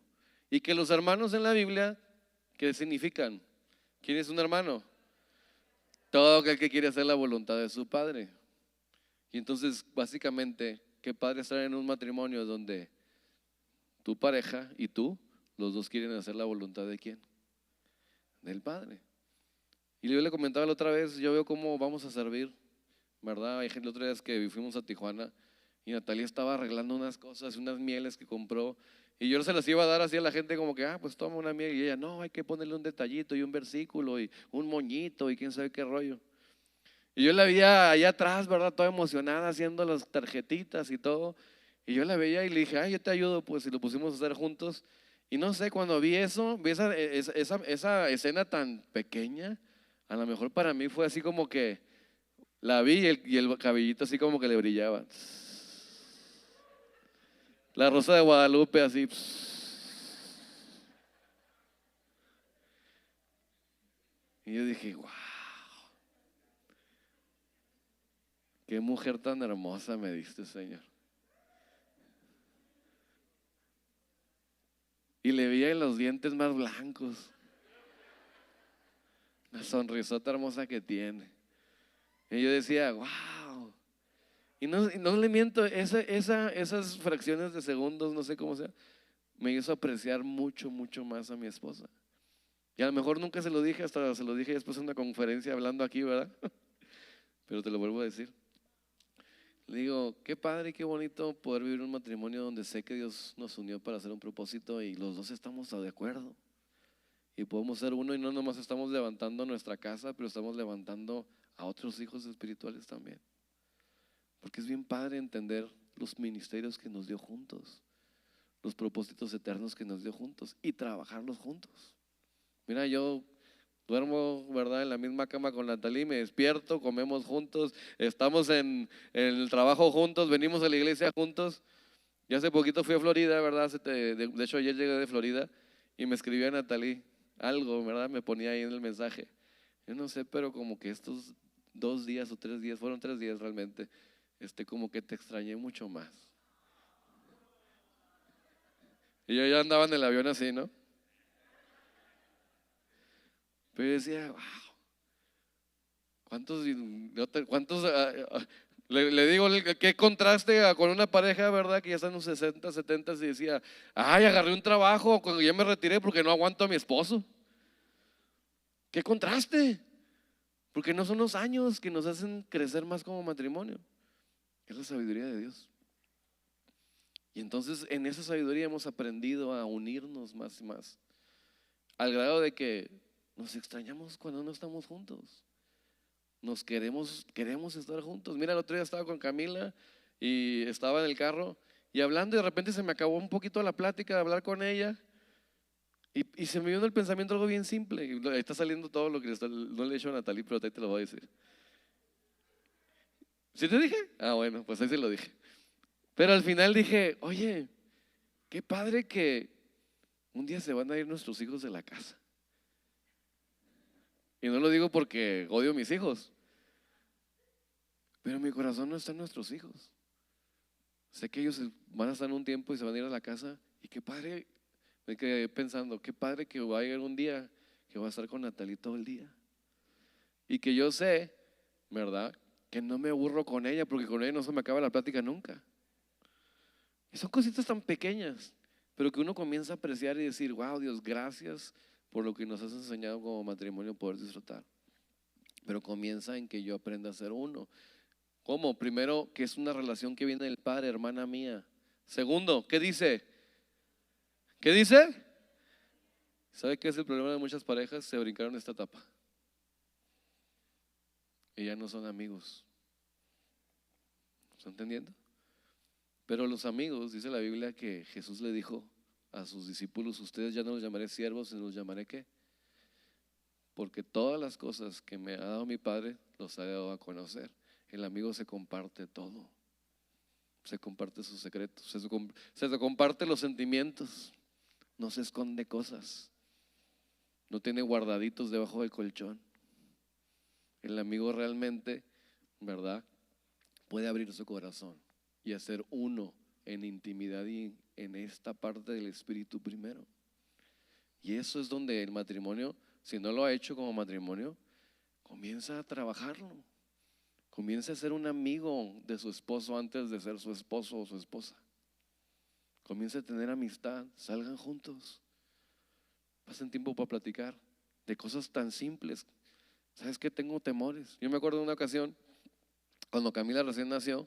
Y que los hermanos en la Biblia, ¿qué significan? ¿Quién es un hermano? Todo aquel que quiere hacer la voluntad de su Padre. Y entonces, básicamente, ¿qué padre estar en un matrimonio donde tu pareja y tú, los dos quieren hacer la voluntad de quién? Del Padre. Y yo le comentaba la otra vez, yo veo cómo vamos a servir, ¿verdad? Hay gente, la otra vez que fuimos a Tijuana y Natalia estaba arreglando unas cosas, unas mieles que compró, y yo se las iba a dar así a la gente como que, pues toma una miel, y ella, no, hay que ponerle un detallito y un versículo y un moñito y quién sabe qué rollo. Y yo la veía allá atrás, ¿verdad? Toda emocionada haciendo las tarjetitas y todo. Y yo la veía y le dije, yo te ayudo, pues, y lo pusimos a hacer juntos. Y no sé, cuando vi eso, vi esa escena tan pequeña, a lo mejor para mí fue así como que la vi y el cabellito así como que le brillaba. La Rosa de Guadalupe así. Y yo dije, wow, qué mujer tan hermosa me diste, Señor. Y le veía en los dientes más blancos, la sonrisota hermosa que tiene. Y yo decía, wow. Y no le miento, esas fracciones de segundos, no sé cómo sea, me hizo apreciar mucho, mucho más a mi esposa. Y a lo mejor nunca se lo dije, hasta se lo dije después en una conferencia hablando aquí, ¿verdad? Pero te lo vuelvo a decir. Le digo, qué padre y qué bonito poder vivir un matrimonio donde sé que Dios nos unió para hacer un propósito y los dos estamos de acuerdo. Y podemos ser uno y no nomás estamos levantando nuestra casa, pero estamos levantando a otros hijos espirituales también. Porque es bien padre entender los ministerios que nos dio juntos, los propósitos eternos que nos dio juntos y trabajarlos juntos. Mira, yo duermo, ¿verdad?, en la misma cama con Natalie, me despierto, comemos juntos, estamos en el trabajo juntos, venimos a la iglesia juntos. Y hace poquito fui a Florida, ¿verdad? De hecho, ayer llegué de Florida y me escribió Natalie algo, ¿verdad? Me ponía ahí en el mensaje. Yo no sé, pero como que estos 2 días o 3 días, fueron 3 días realmente, como que te extrañé mucho más. Y yo ya andaba en el avión así, ¿no? Pero yo decía, wow, ¿cuántos le digo, qué contraste con una pareja, ¿verdad? Que ya están en los 60, 70 y decía, agarré un trabajo cuando ya me retiré porque no aguanto a mi esposo. ¿Qué contraste? Porque no son los años que nos hacen crecer más como matrimonio, es la sabiduría de Dios. Y entonces en esa sabiduría hemos aprendido a unirnos más y más, al grado de que nos extrañamos cuando no estamos juntos. Queremos estar juntos. Mira, el otro día estaba con Camila y estaba en el carro y hablando, y de repente se me acabó un poquito la plática de hablar con ella. Y se me vino el pensamiento algo bien simple. Y está saliendo todo lo que no le he hecho a Natalie, pero ahí te lo voy a decir. ¿Sí te dije? Bueno, pues ahí se lo dije. Pero al final dije, oye, qué padre que un día se van a ir nuestros hijos de la casa. Y no lo digo porque odio a mis hijos, pero mi corazón no está en nuestros hijos. Sé que ellos van a estar un tiempo y se van a ir a la casa. Y qué padre, me quedé pensando, qué padre que va a llegar un día que va a estar con Natalie todo el día. Y que yo sé, ¿verdad?, que no me aburro con ella, porque con ella no se me acaba la plática nunca. Y son cositas tan pequeñas, pero que uno comienza a apreciar y decir, wow, Dios, gracias por lo que nos has enseñado como matrimonio poder disfrutar. Pero comienza en que yo aprenda a ser uno. ¿Cómo? Primero, que es una relación que viene del Padre, hermana mía. Segundo, ¿qué dice? ¿Qué dice? ¿Sabe qué es el problema de muchas parejas? Se brincaron esta etapa y ya no son amigos. ¿Está entendiendo? Pero los amigos, dice la Biblia que Jesús le dijo a sus discípulos, ustedes ya no los llamaré siervos, sino los llamaré ¿qué? Porque todas las cosas que me ha dado mi Padre los ha dado a conocer. El amigo se comparte todo, se comparte sus secretos, se comparte los sentimientos. no se esconde cosas, no tiene guardaditos debajo del colchón. El amigo realmente, ¿verdad?, puede abrir su corazón y hacer uno en intimidad y en esta parte del espíritu primero. Y eso es donde el matrimonio, si no lo ha hecho como matrimonio, comienza a trabajarlo. Comienza a ser un amigo de su esposo antes de ser su esposo o su esposa. Comienza a tener amistad, salgan juntos, pasen tiempo para platicar de cosas tan simples. ¿Sabes qué? Tengo temores. Yo me acuerdo de una ocasión, cuando Camila recién nació,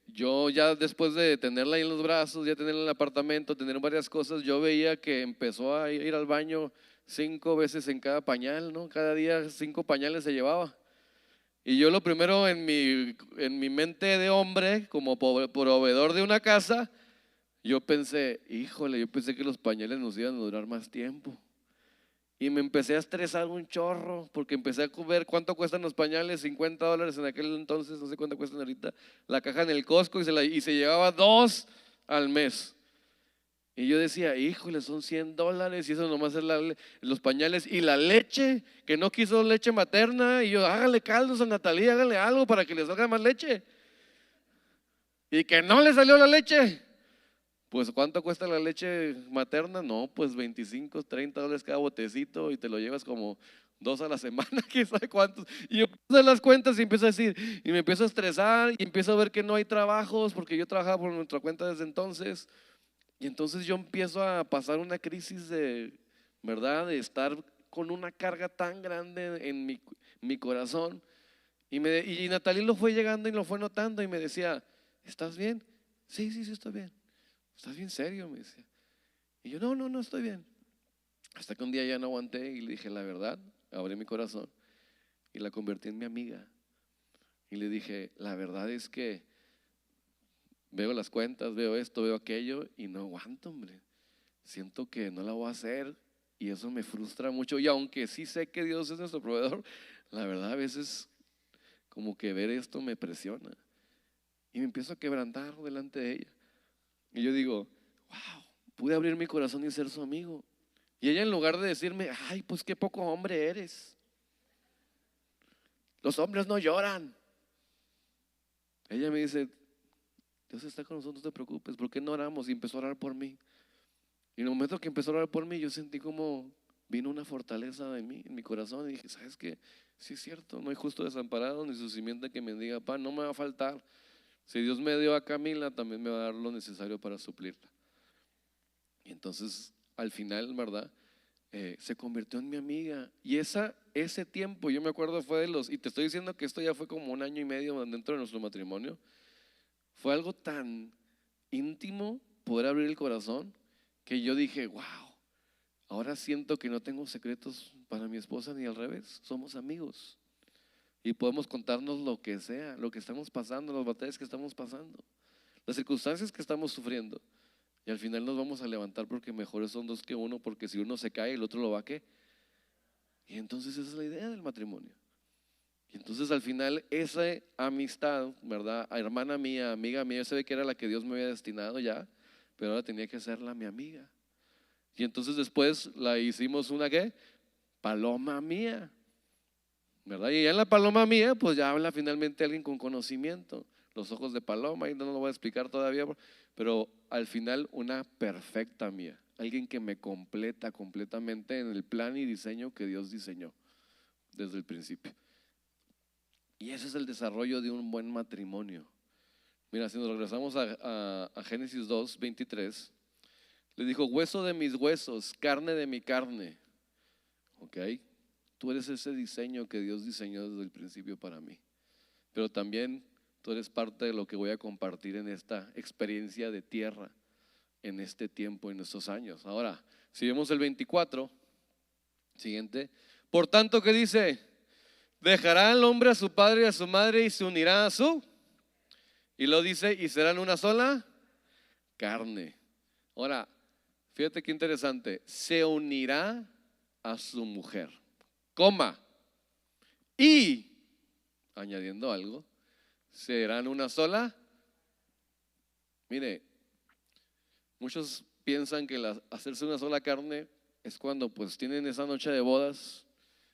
yo ya después de tenerla ahí en los brazos, ya tenerla en el apartamento, tener varias cosas, yo veía que empezó a ir al baño 5 veces en cada pañal, ¿no? Cada día 5 pañales se llevaba. Y yo lo primero en mi mente de hombre, como proveedor de una casa, yo pensé, híjole, yo pensé que los pañales nos iban a durar más tiempo. Y me empecé a estresar un chorro, porque empecé a ver cuánto cuestan los pañales, $50 en aquel entonces, no sé cuánto cuestan ahorita, la caja en el Costco, y se llevaba 2 al mes. Y yo decía, híjole, son $100 y eso nomás es los pañales y la leche, que no quiso leche materna. Y yo, hágale caldos a Natalia, hágale algo para que le salga más leche. Y que no le salió la leche. Pues ¿cuánto cuesta la leche materna? No, pues $25, $30 cada botecito y te lo llevas como 2 a la semana, quién sabe cuántos. Y yo empiezo a hacer las cuentas y empiezo a decir, y me empiezo a estresar y empiezo a ver que no hay trabajos, porque yo trabajaba por nuestra cuenta desde entonces. Y entonces yo empiezo a pasar una crisis de, ¿verdad?, de estar con una carga tan grande en mi corazón. Y Natalie lo fue llegando y lo fue notando y me decía, ¿estás bien? Sí, sí, sí, estoy bien. ¿Estás bien serio?, me decía. Y yo, no, estoy bien. Hasta que un día ya no aguanté y le dije la verdad, abrí mi corazón y la convertí en mi amiga. Y le dije, la verdad es que veo las cuentas, veo esto, veo aquello y no aguanto, hombre. Siento que no la voy a hacer y eso me frustra mucho. Y aunque sí sé que Dios es nuestro proveedor, la verdad a veces como que ver esto me presiona. Y me empiezo a quebrantar delante de ella. Y yo digo, wow, pude abrir mi corazón y ser su amigo. Y ella, en lugar de decirme, ay, pues qué poco hombre eres, los hombres no lloran, ella me dice, Dios está con nosotros, no te preocupes, ¿por qué no oramos? Y empezó a orar por mí. Y en el momento que empezó a orar por mí, yo sentí como vino una fortaleza en mí, en mi corazón. Y dije, ¿sabes qué? Sí es cierto, no hay justo desamparado ni su simiente que me diga pan, no me va a faltar. Si Dios me dio a Camila, también me va a dar lo necesario para suplirla. Y entonces al final, ¿verdad?, se convirtió en mi amiga. Y ese tiempo, yo me acuerdo, fue y te estoy diciendo que esto ya fue como 1 año y medio dentro de nuestro matrimonio. Fue algo tan íntimo poder abrir el corazón que yo dije, wow, ahora siento que no tengo secretos para mi esposa ni al revés, somos amigos y podemos contarnos lo que sea, lo que estamos pasando, las batallas que estamos pasando, las circunstancias que estamos sufriendo, y al final nos vamos a levantar porque mejores son 2 que 1, porque si uno se cae el otro lo va a ¿qué? Y entonces esa es la idea del matrimonio. Y entonces al final esa amistad, ¿verdad?, hermana mía, amiga mía, yo sabía que era la que Dios me había destinado ya, pero ahora tenía que hacerla mi amiga. Y entonces después la hicimos una ¿qué? Paloma mía, ¿verdad? Y ya en la paloma mía pues ya habla finalmente alguien con conocimiento, los ojos de paloma, y no lo voy a explicar todavía, pero al final una perfecta mía, alguien que me completa completamente en el plan y diseño que Dios diseñó desde el principio. Y ese es el desarrollo de un buen matrimonio. Mira, si nos regresamos a Génesis 2:23, le dijo, hueso de mis huesos, carne de mi carne. Ok, tú eres ese diseño que Dios diseñó desde el principio para mí. Pero también tú eres parte de lo que voy a compartir en esta experiencia de tierra, en este tiempo, en estos años. Ahora, si vemos el 24, siguiente. Por tanto, ¿qué dice? Dejará el hombre a su padre y a su madre y se unirá a su. Y lo dice, y serán una sola carne. Ahora, fíjate qué interesante. Se unirá a su mujer, coma, y, añadiendo algo, serán una sola. Mire, muchos piensan que hacerse una sola carne es cuando pues tienen esa noche de bodas,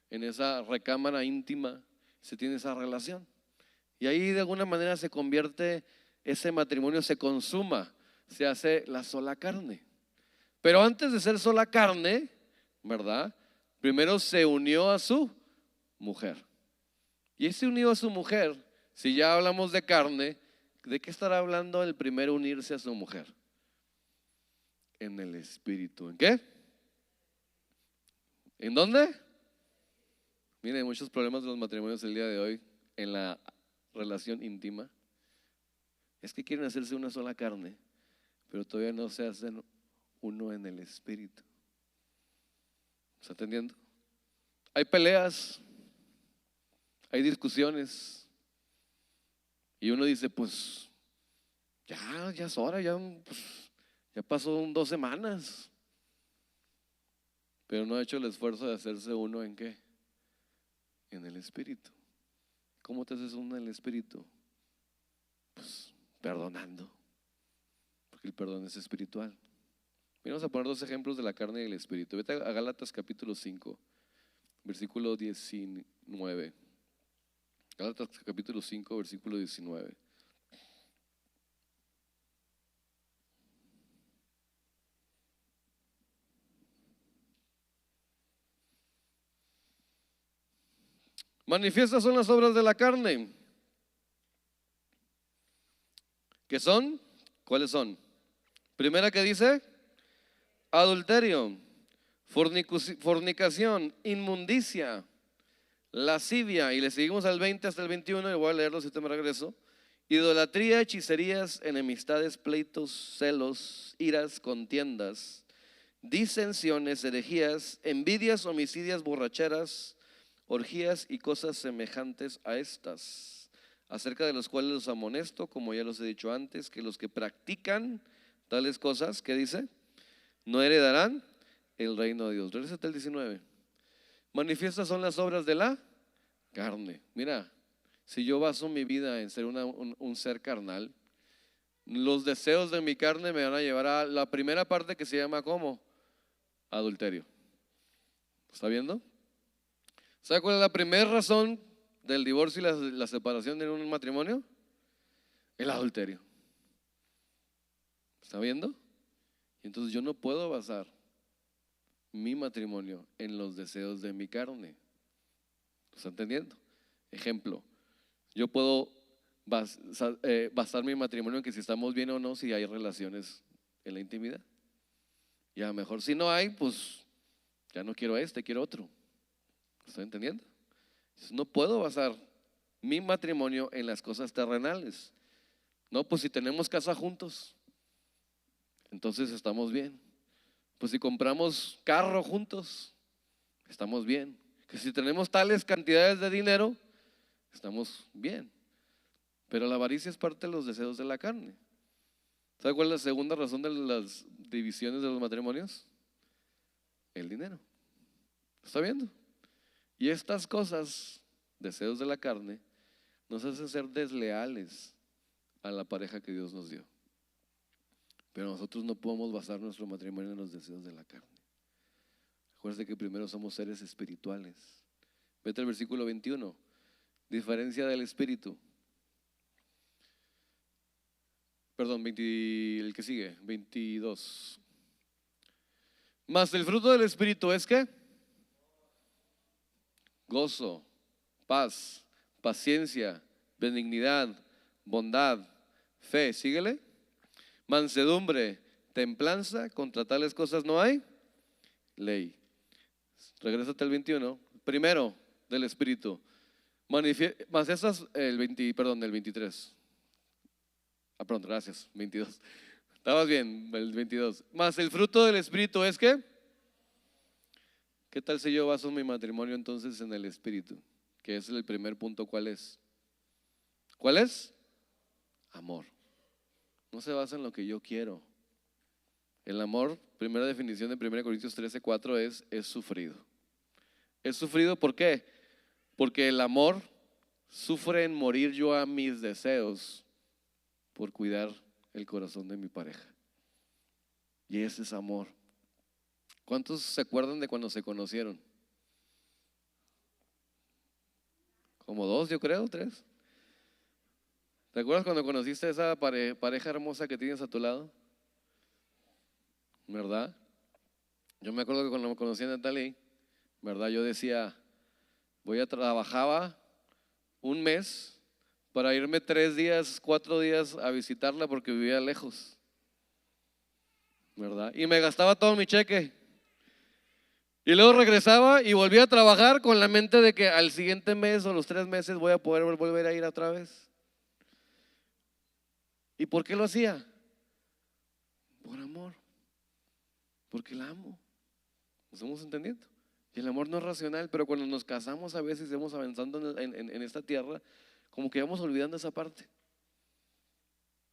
en esa recámara íntima, se tiene esa relación. Y ahí de alguna manera se convierte, ese matrimonio se consuma, se hace la sola carne. Pero antes de ser sola carne, ¿verdad? Primero se unió a su mujer. Y ese unió a su mujer, si ya hablamos de carne, ¿de qué estará hablando el primero unirse a su mujer? En el espíritu. ¿En qué? ¿En dónde? Miren, hay muchos problemas de los matrimonios el día de hoy en la relación íntima. Es que quieren hacerse una sola carne, pero todavía no se hacen uno en el espíritu. ¿Está entendiendo? Hay peleas, hay discusiones, y uno dice, pues ya es hora, pues, ya pasó 2 semanas, pero no ha hecho el esfuerzo de hacerse uno en qué, en el espíritu. ¿Cómo te haces uno en el espíritu? Pues perdonando, porque el perdón es espiritual. Vamos a poner 2 ejemplos de la carne y el espíritu. Vete a Gálatas capítulo 5, versículo 19. Gálatas capítulo 5, versículo 19. Manifiestas son las obras de la carne. ¿Qué son? ¿Cuáles son? Primera que dice, adulterio, fornicación, inmundicia, lascivia, y le seguimos al 20 hasta el 21, y voy a leerlo si te me regreso. Idolatría, hechicerías, enemistades, pleitos, celos, iras, contiendas, disensiones, herejías, envidias, homicidios, borracheras, orgías y cosas semejantes a estas, acerca de los cuales los amonesto, como ya los he dicho antes, que los que practican tales cosas, ¿qué dice? No heredarán el reino de Dios. Regrésate al 19. Manifiestas son las obras de la carne. Mira, si yo baso mi vida en ser un ser carnal, los deseos de mi carne me van a llevar a la primera parte que se llama ¿cómo? Adulterio. ¿Está viendo? ¿Sabe cuál es la primera razón del divorcio y la separación en un matrimonio? El adulterio. ¿Está viendo? Y entonces yo no puedo basar mi matrimonio en los deseos de mi carne. ¿Está entendiendo? Ejemplo, yo puedo basar mi matrimonio en que si estamos bien o no, si hay relaciones en la intimidad. Y a lo mejor si no hay, pues ya no quiero quiero otro. ¿Está entendiendo? Entonces, no puedo basar mi matrimonio en las cosas terrenales. No, pues si tenemos casa juntos, entonces estamos bien. Pues si compramos carro juntos, estamos bien. Que si tenemos tales cantidades de dinero, estamos bien. Pero la avaricia es parte de los deseos de la carne. ¿Sabe cuál es la segunda razón de las divisiones de los matrimonios? El dinero. ¿Está viendo? Y estas cosas, deseos de la carne, nos hacen ser desleales a la pareja que Dios nos dio. Pero nosotros no podemos basar nuestro matrimonio en los deseos de la carne. Acuérdense que primero somos seres espirituales. Vete al versículo 21. Diferencia del espíritu. Perdón, el que sigue, 22. Mas el fruto del espíritu es ¿qué? Gozo, paz, paciencia, benignidad, bondad, fe, síguele, mansedumbre, templanza, contra tales cosas no hay ley. Regrésate al 21. Primero del espíritu. Más esas, el 23. Pronto, gracias, 22. Estabas bien, el 22. Más el fruto del espíritu es ¿qué? ¿Qué tal si yo baso mi matrimonio entonces en el espíritu? Que es el primer punto, ¿cuál es? ¿Cuál es? Amor. No se basa en lo que yo quiero. El amor, primera definición de 1 Corintios 13:4 es sufrido. Es sufrido, ¿por qué? Porque el amor sufre en morir yo a mis deseos por cuidar el corazón de mi pareja. Y ese es amor. ¿Cuántos se acuerdan de cuando se conocieron? Como 2, yo creo, 3. ¿Te acuerdas cuando conociste a esa pareja hermosa que tienes a tu lado? ¿Verdad? Yo me acuerdo que cuando me conocí a Natalie, ¿verdad? Yo decía, trabajaba un mes para irme 3 días, 4 días a visitarla porque vivía lejos, ¿verdad? Y me gastaba todo mi cheque. Y luego regresaba y volvía a trabajar con la mente de que al siguiente mes o los 3 meses voy a poder volver a ir otra vez. ¿Y por qué lo hacía? Por amor, porque la amo. ¿Nos estamos entendiendo? Y el amor no es racional, pero cuando nos casamos a veces estamos avanzando en esta tierra, como que vamos olvidando esa parte.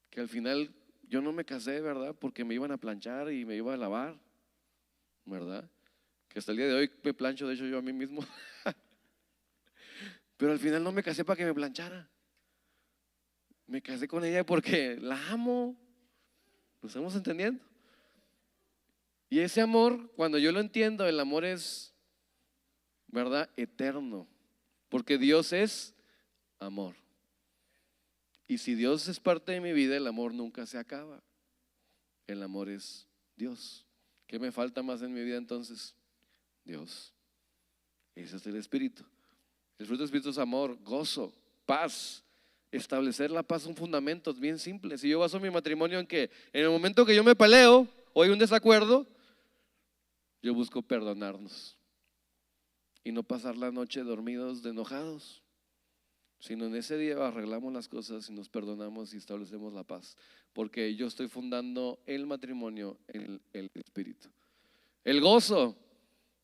Que al final yo no me casé, ¿verdad? Porque me iban a planchar y me iba a lavar, ¿verdad? Que hasta el día de hoy me plancho, de hecho, yo a mí mismo. Pero al final no me casé para que me planchara. Me casé con ella porque la amo. ¿Nos estamos entendiendo? Y ese amor, cuando yo lo entiendo, el amor es, ¿verdad? Eterno. Porque Dios es amor. Y si Dios es parte de mi vida, el amor nunca se acaba. El amor es Dios. ¿Qué me falta más en mi vida entonces? Dios. Ese es el Espíritu. El fruto del Espíritu es amor, gozo, paz. Establecer la paz son fundamentos bien simples. Si yo baso mi matrimonio en que en el momento que yo me peleo o hay un desacuerdo, yo busco perdonarnos y no pasar la noche dormidos de enojados, sino en ese día arreglamos las cosas y nos perdonamos y establecemos la paz, porque yo estoy fundando el matrimonio en el Espíritu. El gozo,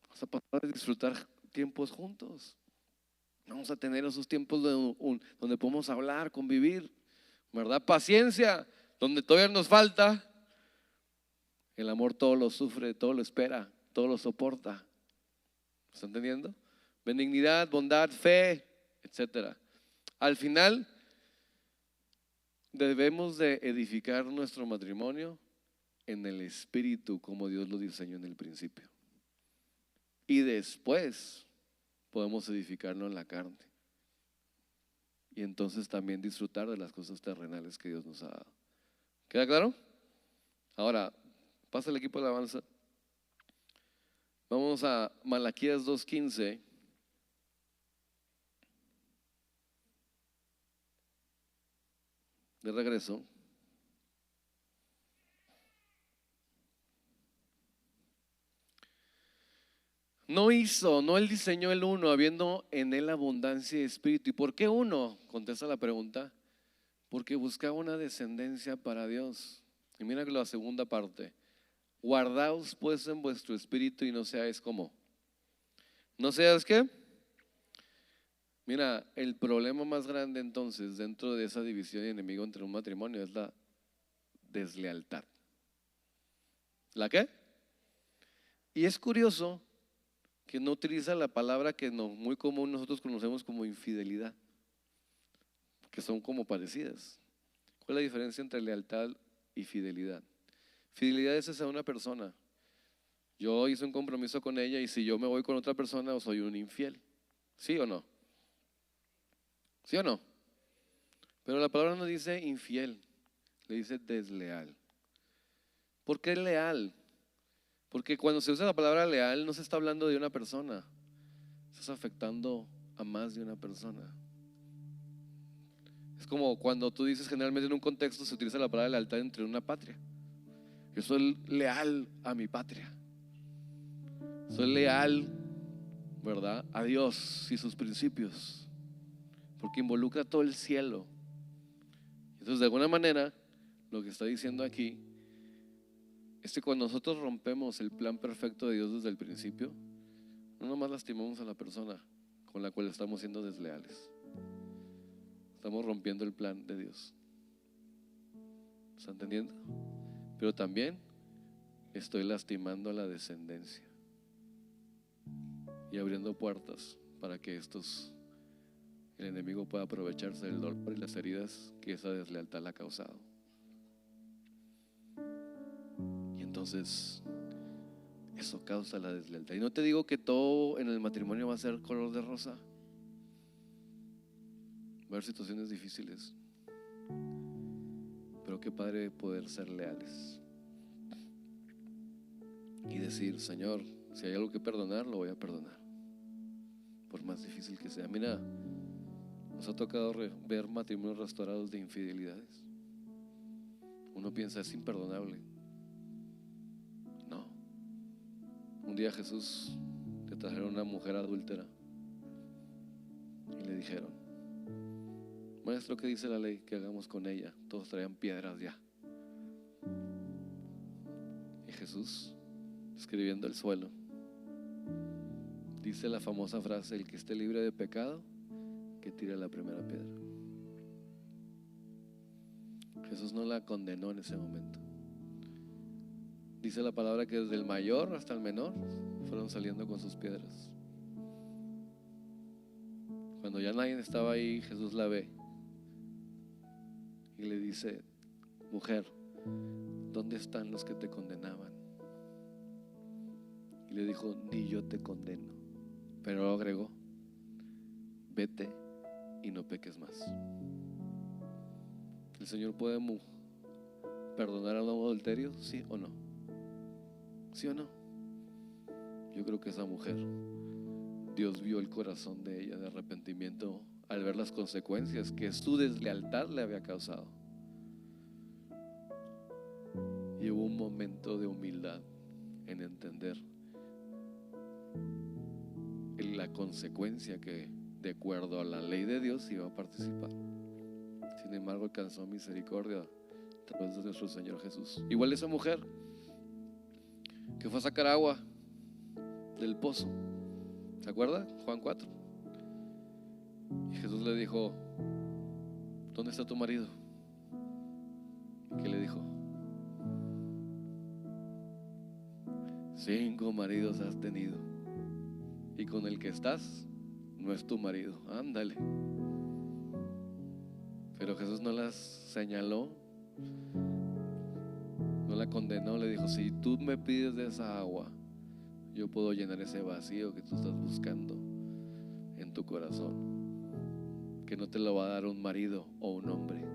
vamos a pasar a disfrutar tiempos juntos. Vamos a tener esos tiempos donde podemos hablar, convivir, ¿verdad? Paciencia, donde todavía nos falta. El amor todo lo sufre, todo lo espera, todo lo soporta. ¿Está entendiendo? Benignidad, bondad, fe, etcétera. Al final debemos de edificar nuestro matrimonio en el Espíritu como Dios lo diseñó en el principio. Y después podemos edificarlo en la carne. Y entonces también disfrutar de las cosas terrenales que Dios nos ha dado. ¿Queda claro? Ahora, pasa el equipo de alabanza. Vamos a Malaquías 2:15. De regreso. No él diseñó el uno, habiendo en él abundancia de espíritu. ¿Y por qué uno? Contesta la pregunta. Porque buscaba una descendencia para Dios. Y mira que la segunda parte. Guardaos pues en vuestro espíritu y no seáis como. ¿No seas qué? Mira, el problema más grande entonces dentro de esa división y enemigo entre un matrimonio es la deslealtad. ¿La qué? Y es curioso que no utiliza la palabra que muy común nosotros conocemos como infidelidad, que son como parecidas. ¿Cuál es la diferencia entre lealtad y fidelidad? Fidelidad es a una persona. Yo hice un compromiso con ella y si yo me voy con otra persona, soy un infiel. ¿Sí o no? ¿Sí o no? Pero la palabra no dice infiel, le dice desleal. ¿Por qué leal? Porque cuando se usa la palabra leal no se está hablando de una persona, estás afectando a más de una persona. Es como cuando tú dices, generalmente en un contexto se utiliza la palabra lealtad entre una patria. Yo soy leal a mi patria. Soy leal, ¿verdad?, a Dios y sus principios, porque involucra todo el cielo. Entonces, de alguna manera, lo que está diciendo aquí es que cuando nosotros rompemos el plan perfecto de Dios desde el principio, no nomás lastimamos a la persona con la cual estamos siendo desleales, estamos rompiendo el plan de Dios. ¿Está entendiendo? Pero también estoy lastimando a la descendencia y abriendo puertas para que el enemigo pueda aprovecharse del dolor y las heridas que esa deslealtad le ha causado. Y entonces Entonces, eso causa la deslealtad. Y no te digo que todo en el matrimonio va a ser color de rosa. Va a haber situaciones difíciles, pero qué padre poder ser leales y decir: Señor, si hay algo que perdonar, lo voy a perdonar, por más difícil que sea. Mira, nos ha tocado ver matrimonios restaurados de infidelidades. Uno piensa, es imperdonable. No. Un día Jesús le trajeron una mujer adúltera y le dijeron: Maestro, ¿qué dice la ley que hagamos con ella? Todos traían piedras ya. Y Jesús, escribiendo el suelo, dice la famosa frase: el que esté libre de pecado, que tire la primera piedra. Jesús no la condenó en ese momento. Dice la palabra que desde el mayor hasta el menor fueron saliendo con sus piedras. Cuando ya nadie estaba ahí, Jesús la ve y le dice: mujer, ¿dónde están los que te condenaban? Y le dijo: ni yo te condeno. Pero agregó: vete y no peques más. ¿El Señor puede perdonar a un adulterio? ¿Sí o no? ¿Sí o no? Yo creo que esa mujer, Dios vio el corazón de ella de arrepentimiento al ver las consecuencias que su deslealtad le había causado. Y hubo un momento de humildad en entender la consecuencia que, de acuerdo a la ley de Dios, iba a participar. Sin embargo, alcanzó misericordia a través de nuestro Señor Jesús. Igual esa mujer que fue a sacar agua del pozo, ¿se acuerda? Juan 4. Y Jesús le dijo: ¿dónde está tu marido? ¿Y qué le dijo? 5 maridos has tenido, y con el que estás no es tu marido. Ándale. Pero Jesús no las señaló, no la condenó. Le dijo: si tú me pides de esa agua, yo puedo llenar ese vacío que tú estás buscando en tu corazón, que no te lo va a dar un marido o un hombre.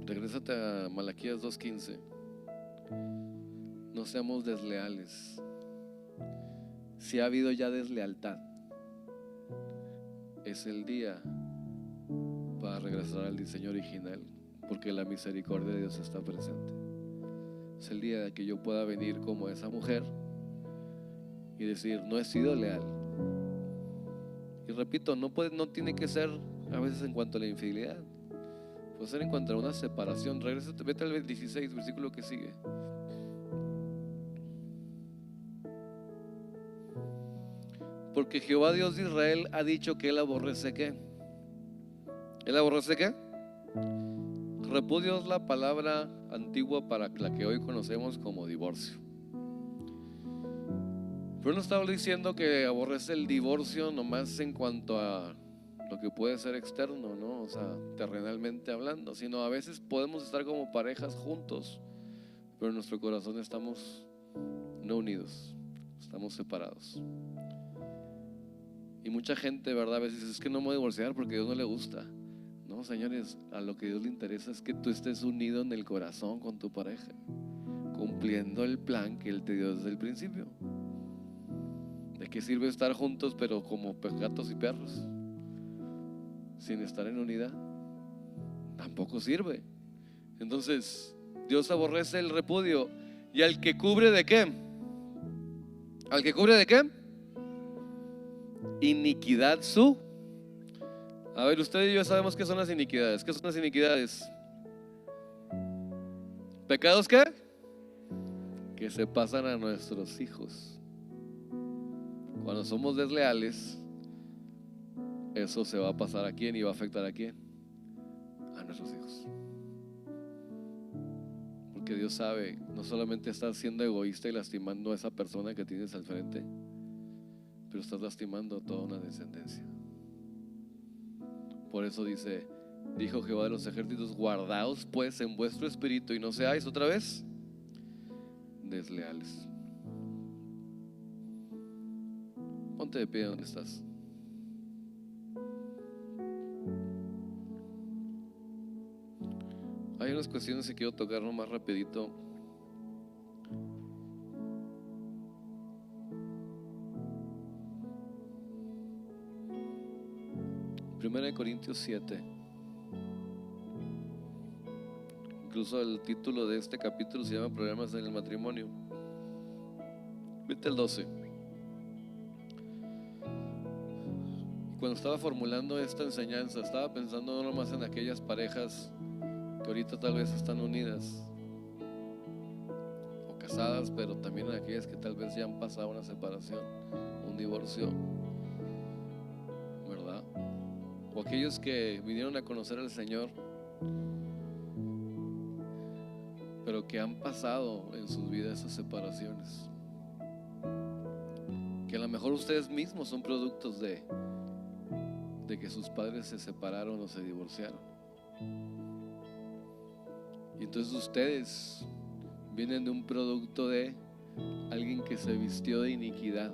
Regrésate a Malaquías 2:15. No seamos desleales. Si ha habido ya deslealtad, es el día para regresar al diseño original, porque la misericordia de Dios está presente. Es el día de que yo pueda venir como esa mujer y decir: no he sido leal. Y repito, no tiene que ser a veces en cuanto a la infidelidad, puede ser en cuanto a una separación. Regrésate, vete al 16, versículo que sigue. Porque Jehová Dios de Israel ha dicho que Él aborrece ¿qué? ¿Él aborrece qué? Repudio es la palabra antigua para la que hoy conocemos como divorcio. Pero no estaba diciendo que aborrece el divorcio nomás en cuanto a lo que puede ser externo, ¿no? O sea, terrenalmente hablando, sino a veces podemos estar como parejas juntos, pero en nuestro corazón estamos no unidos, estamos separados. Y mucha gente, ¿verdad? A veces dice: es que no me voy a divorciar porque a Dios no le gusta. No, señores, a lo que a Dios le interesa es que tú estés unido en el corazón con tu pareja, cumpliendo el plan que Él te dio desde el principio. ¿De qué sirve estar juntos pero como gatos y perros sin estar en unidad? Tampoco sirve. Entonces Dios aborrece el repudio. ¿Y al que cubre de qué? ¿Al que cubre de qué? Iniquidad su. A ver, usted y yo sabemos qué son las iniquidades. ¿Qué son las iniquidades? ¿Pecados qué? Que se pasan a nuestros hijos. Cuando somos desleales, eso se va a pasar a quién y va a afectar a quién? A nuestros hijos. Porque Dios sabe, no solamente estás siendo egoísta y lastimando a esa persona que tienes al frente, pero estás lastimando a toda una descendencia. Por eso dice: Dijo Jehová de los ejércitos: guardaos pues en vuestro espíritu y no seáis otra vez desleales. Ponte de pie donde estás. Hay unas cuestiones que quiero tocar más rapidito. Primera de Corintios 7. Incluso el título de este capítulo se llama Problemas en el matrimonio. Vete al 12. Cuando estaba formulando esta enseñanza, estaba pensando no nomás en aquellas parejas que ahorita tal vez están unidas o casadas, pero también en aquellas que tal vez ya han pasado una separación, un divorcio, ¿verdad? O aquellos que vinieron a conocer al Señor, pero que han pasado en sus vidas esas separaciones, que a lo mejor ustedes mismos son productos de que sus padres se separaron o se divorciaron. Y entonces ustedes vienen de un producto de alguien que se vistió de iniquidad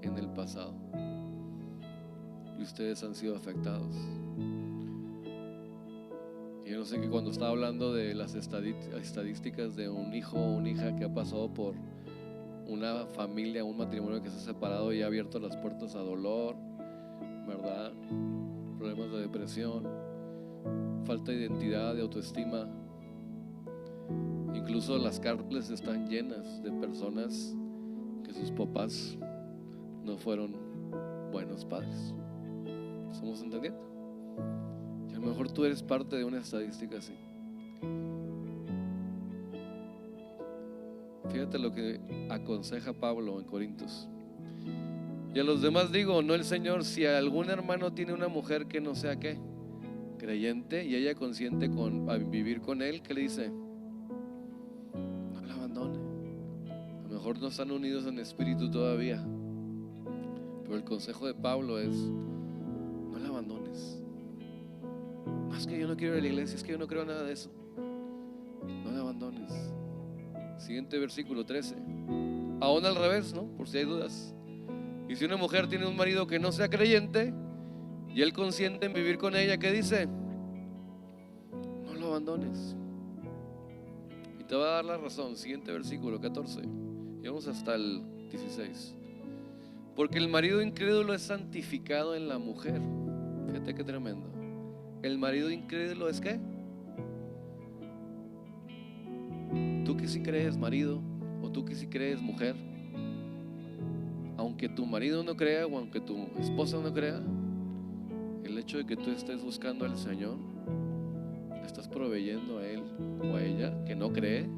en el pasado, y ustedes han sido afectados. Y yo no sé, que cuando estaba hablando de las estadísticas de un hijo o una hija que ha pasado por una familia, un matrimonio que se ha separado y ha abierto las puertas a dolor, ¿verdad? Problemas de depresión, falta de identidad, de autoestima. Incluso las cárceles están llenas de personas que sus papás no fueron buenos padres. ¿Estamos entendiendo? Y a lo mejor tú eres parte de una estadística así. Fíjate lo que aconseja Pablo en Corintios. Y a los demás digo, no el Señor, si algún hermano tiene una mujer que no sea ¿qué? Creyente, y ella consiente a vivir con él, ¿qué le dice? No la abandone. A lo mejor no están unidos en espíritu todavía, pero el consejo de Pablo es: no la abandones. No, es que yo no quiero ir a la iglesia, es que yo no creo nada de eso. No la abandones. Siguiente versículo 13. Aún al revés, ¿no? Por si hay dudas. Y si una mujer tiene un marido que no sea creyente y él consiente en vivir con ella, ¿qué dice? No lo abandones. Y te va a dar la razón. Siguiente versículo 14. Y vamos hasta el 16. Porque el marido incrédulo es santificado en la mujer. Fíjate qué tremendo. El marido incrédulo es ¿qué? Tú que sí crees marido, o tú que sí crees mujer, aunque tu marido no crea o aunque tu esposa no crea, el hecho de que tú estés buscando al Señor, le estás proveyendo a él o a ella que no cree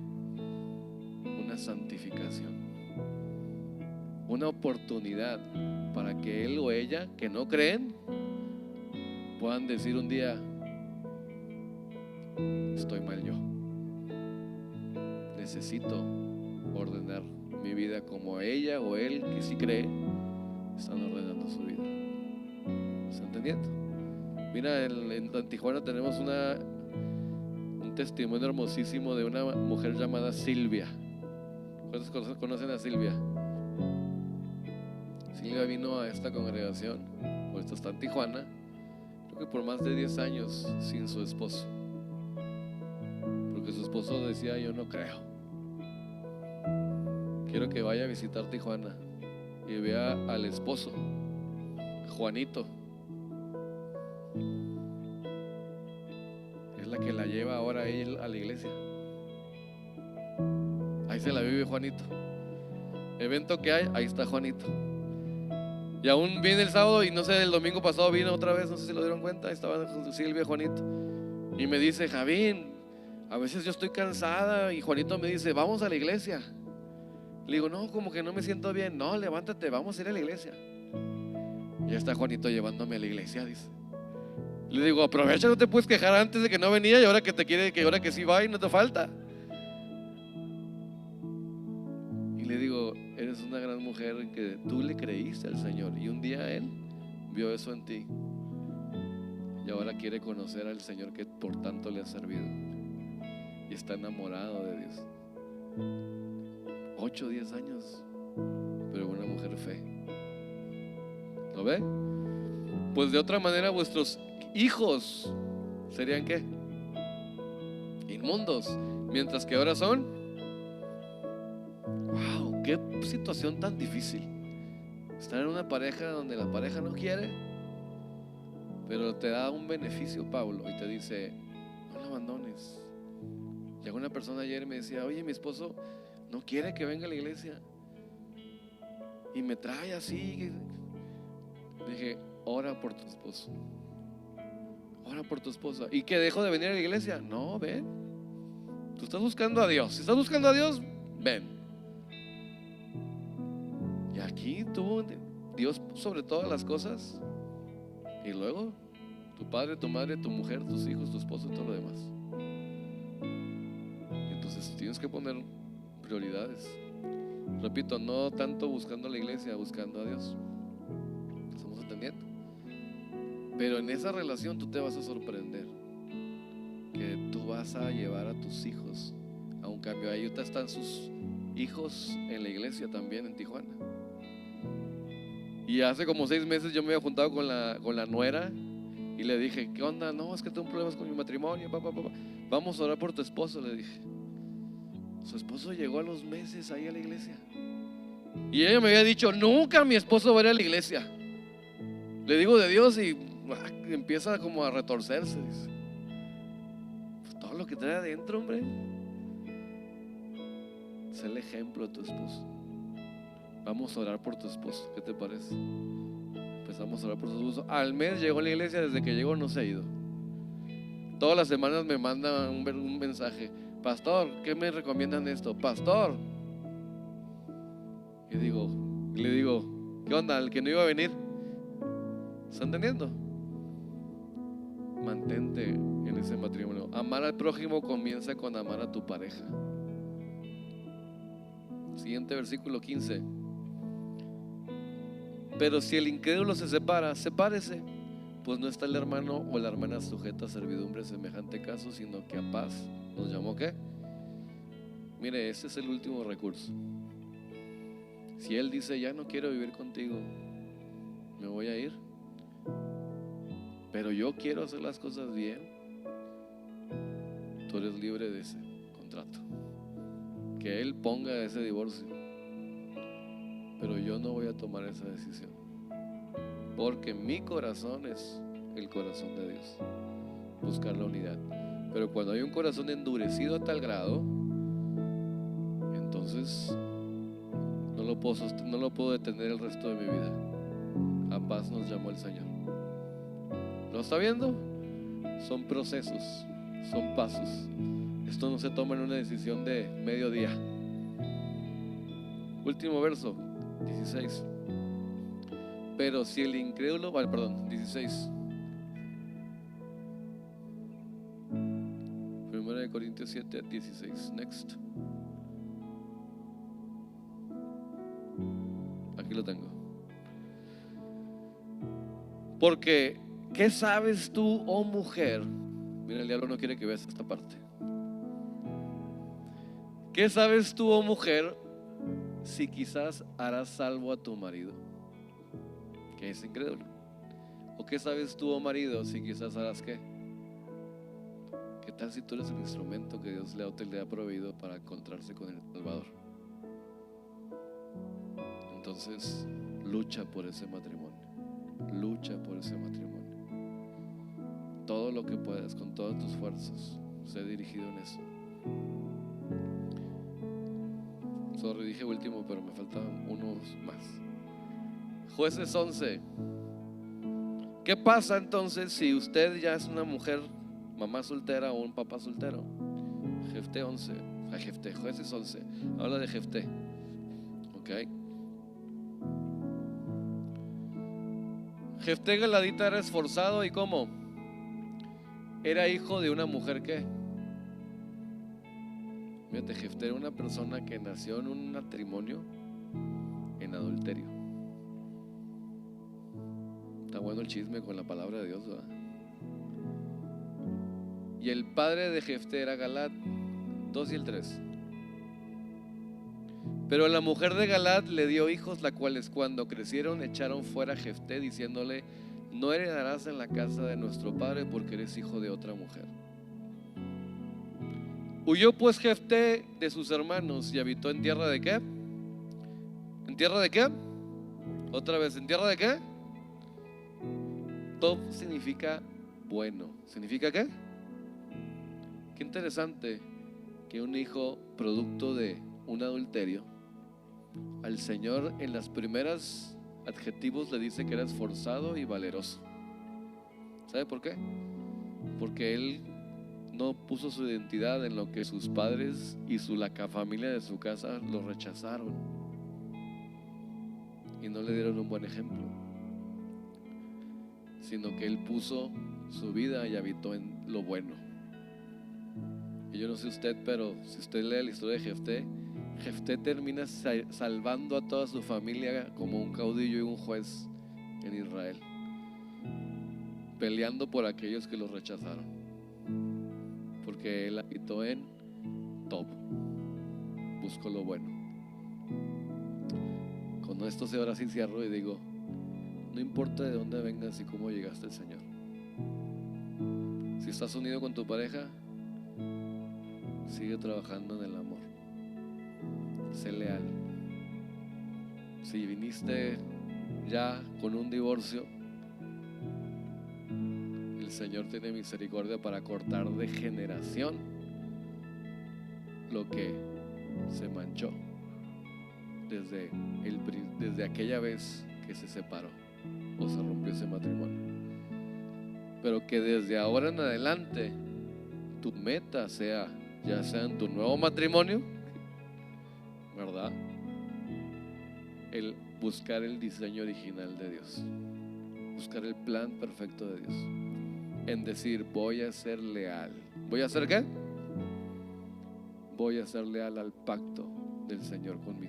una santificación, una oportunidad para que él o ella que no creen puedan decir un día: estoy mal yo, necesito ordenar mi vida como ella o él que sí cree están ordenando su vida. ¿Está entendiendo? Mira, en Tijuana tenemos un testimonio hermosísimo de una mujer llamada Silvia. ¿Cuántos conocen a Silvia? Silvia vino a esta congregación, o esto está en Tijuana, creo que por más de 10 años sin su esposo, porque su esposo decía: yo no creo. Quiero que vaya a visitar Tijuana y vea al esposo, Juanito. Es la que la lleva ahora él a la iglesia. Ahí se la vive Juanito. Evento que hay, ahí está Juanito. Y aún viene el sábado, y no sé, el domingo pasado vino otra vez, no sé si lo dieron cuenta. Ahí estaba Silvia y Juanito. Y me dice: Javín, a veces yo estoy cansada. Y Juanito me dice: vamos a la iglesia. Le digo: no, como que no me siento bien. No, levántate, vamos a ir a la iglesia. Y ya está Juanito llevándome a la iglesia, dice. Le digo: aprovecha, no te puedes quejar antes de que no venía, y ahora que te quiere, que ahora que sí va y no te falta. Y le digo: eres una gran mujer que tú le creíste al Señor, y un día Él vio eso en ti. y ahora quiere conocer al Señor que por tanto le ha servido y está enamorado de Dios. 8 o 10 años, pero una mujer fe. ¿Lo ve? Pues de otra manera vuestros hijos serían ¿qué? Inmundos, mientras que ahora son. Wow, qué situación tan difícil. Estar en una pareja donde la pareja no quiere, pero te da un beneficio, Pablo, y te dice: no lo abandones. Llegó una persona ayer y me decía: oye, mi esposo no quiere que venga a la iglesia y me trae así. Dije: ora por tu esposo, ora por tu esposa. ¿Y que dejo de venir a la iglesia? No, ven. Tú estás buscando a Dios. Si estás buscando a Dios, ven. Y aquí tuvo Dios sobre todas las cosas. Y luego tu padre, tu madre, tu mujer, tus hijos, tu esposo y todo lo demás. Entonces tienes que poner prioridades. Repito, no tanto buscando a la iglesia, buscando a Dios. ¿Estamos entendiendo? Pero en esa relación tú te vas a sorprender, que tú vas a llevar a tus hijos a un cambio. Ahí están sus hijos en la iglesia también en Tijuana. Y hace como 6 meses yo me había juntado con la nuera y le dije: ¿qué onda? No, es que tengo problemas con mi matrimonio, papá. Vamos a orar por tu esposo, le dije. Su esposo llegó a los meses ahí a la iglesia. Y ella me había dicho: nunca mi esposo va a ir a la iglesia. Le digo de Dios y empieza como a retorcerse. Dice: pues todo lo que trae adentro, hombre. Sé el ejemplo de tu esposo. Vamos a orar por tu esposo. ¿Qué te parece? Empezamos a orar por tu esposo. Al mes llegó a la iglesia. Desde que llegó no se ha ido. Todas las semanas me manda un mensaje: pastor, ¿qué me recomiendan esto? Pastor. Y le digo: ¿qué onda? El que no iba a venir. ¿Están entendiendo? Mantente en ese matrimonio. Amar al prójimo comienza con amar a tu pareja. Siguiente versículo 15. Pero si el incrédulo se separa, sepárese, pues no está el hermano o la hermana sujeta a servidumbre en semejante caso, sino que a paz. ¿Nos llamó qué? Mire, ese es el último recurso. Si él dice: ya no quiero vivir contigo, me voy a ir, pero yo quiero hacer las cosas bien, tú eres libre de ese contrato. Que él ponga ese divorcio, pero yo no voy a tomar esa decisión, porque mi corazón es el corazón de Dios, buscar la unidad. Pero cuando hay un corazón endurecido a tal grado, entonces no lo puedo detener el resto de mi vida. A paz nos llamó el Señor. ¿Lo está viendo? Son procesos, son pasos. Esto no se toma en una decisión de mediodía. Último verso, 16. Pero si el incrédulo, 16. 1 Corintios 7, 16. Next. Aquí lo tengo. Porque ¿qué sabes tú, oh mujer? Mira, el diablo no quiere que veas esta parte. ¿Qué sabes tú, oh mujer, si quizás harás salvo a tu marido, que es incrédulo? ¿O qué sabes tú, oh marido, si quizás harás qué? ¿Qué tal si tú eres el instrumento que Dios le ha proveído para encontrarse con el Salvador? Entonces, lucha por ese matrimonio. Lucha por ese matrimonio. Todo lo que puedas, con todas tus fuerzas, sé dirigido en eso. Sorry, dije último, pero me faltan unos más. Jueces 11. ¿Qué pasa entonces si usted ya es una mujer, mamá soltera o un papá soltero? Jefté 11. Jueces 11. Habla de Jefté. Ok. Jefté Galadita era esforzado y ¿cómo? Era hijo de una mujer que, fíjate, Jefté era una persona que nació en un matrimonio en adulterio. Está bueno el chisme con la palabra de Dios, ¿verdad? Y el padre de Jefté era Galad. 2 y el 3. Pero la mujer de Galad le dio hijos, las cuales cuando crecieron echaron fuera a Jefté, diciéndole: no heredarás en la casa de nuestro padre, porque eres hijo de otra mujer. Huyó pues Jefté de sus hermanos y habitó en tierra de ¿qué? ¿En tierra de qué? Otra vez, ¿en tierra de qué? Tob significa bueno. ¿Significa qué? Qué interesante que un hijo producto de un adulterio, al Señor en las primeras adjetivos le dice que era esforzado y valeroso. ¿Sabe por qué? Porque él no puso su identidad en lo que sus padres y la familia de su casa lo rechazaron y no le dieron un buen ejemplo, sino que él puso su vida y habitó en lo bueno. Y yo no sé usted, pero si usted lee la historia de Jefté, Jefté termina salvando a toda su familia como un caudillo y un juez en Israel, peleando por aquellos que los rechazaron, porque él habitó en Tob, buscó lo bueno. Con esto ahora sí cierro y digo: no importa de dónde vengas y cómo llegaste al Señor. Si estás unido con tu pareja, sigue trabajando en el amor. Sé leal. Si viniste ya con un divorcio, el Señor tiene misericordia para cortar de generación lo que se manchó desde aquella vez que se separó o se rompió ese matrimonio. Pero que desde ahora en adelante tu meta sea, ya sea en tu nuevo matrimonio, ¿verdad?, el buscar el diseño original de Dios, buscar el plan perfecto de Dios, en decir: voy a ser leal. ¿Voy a ser qué? Voy a ser leal al pacto del Señor con mi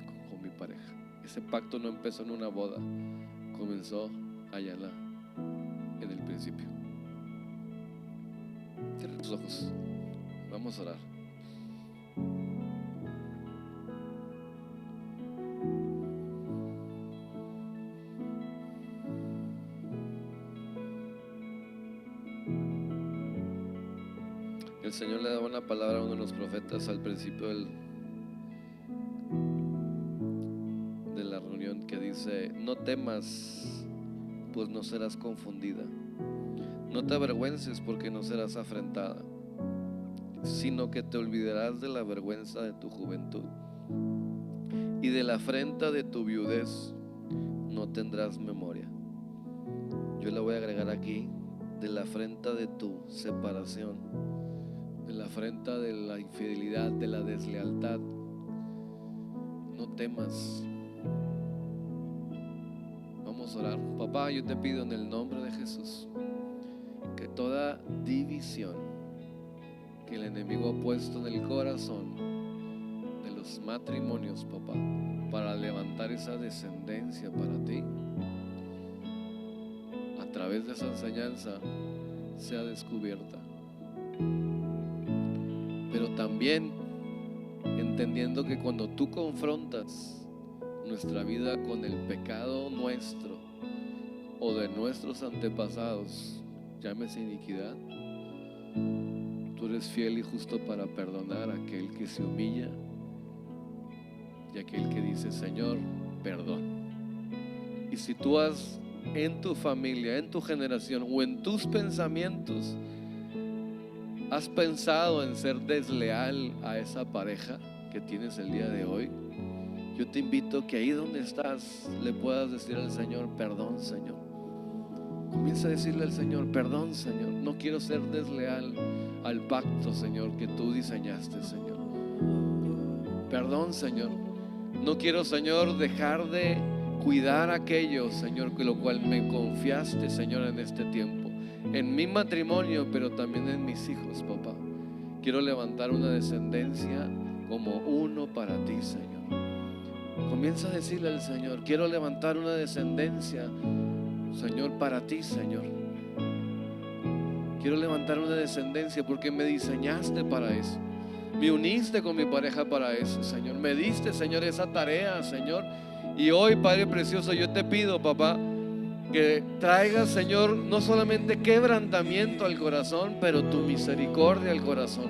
pareja. Ese pacto no empezó en una boda, comenzó allá en el principio. Cierra tus ojos, vamos a orar. El Señor le daba una palabra a uno de los profetas al principio de la reunión, que dice: no temas, pues no serás confundida. No te avergüences, porque no serás afrentada, sino que te olvidarás de la vergüenza de tu juventud, y de la afrenta de tu viudez no tendrás memoria. Yo le voy a agregar aquí: de la afrenta de tu separación, de la afrenta de la infidelidad, de la deslealtad. No temas. Vamos a orar. Papá, yo te pido en el nombre de Jesús que toda división que el enemigo ha puesto en el corazón de los matrimonios, papá, para levantar esa descendencia para ti, a través de esa enseñanza sea descubierta. Pero también entendiendo que cuando tú confrontas nuestra vida con el pecado nuestro o de nuestros antepasados, llámese iniquidad, tú eres fiel y justo para perdonar a aquel que se humilla y aquel que dice: Señor, perdón. Y si tú has en tu familia, en tu generación o en tus pensamientos has pensado en ser desleal a esa pareja que tienes el día de hoy, yo te invito que ahí donde estás le puedas decir al Señor: perdón, Señor. Comienza a decirle al Señor: perdón, Señor, no quiero ser desleal al pacto, Señor, que tú diseñaste, Señor. Perdón, Señor, no quiero, Señor, dejar de cuidar aquello, Señor, que lo cual me confiaste, Señor, en este tiempo, en mi matrimonio, pero también en mis hijos, papá. Quiero levantar una descendencia como uno para ti, Señor. Comienza a decirle al Señor: quiero levantar una descendencia, Señor, para ti, Señor. Quiero levantar una descendencia porque me diseñaste para eso. Me uniste con mi pareja para eso, Señor. Me diste, Señor, esa tarea, Señor. Y hoy, Padre precioso, yo te pido, papá, que traigas, Señor, no solamente quebrantamiento al corazón, pero tu misericordia al corazón.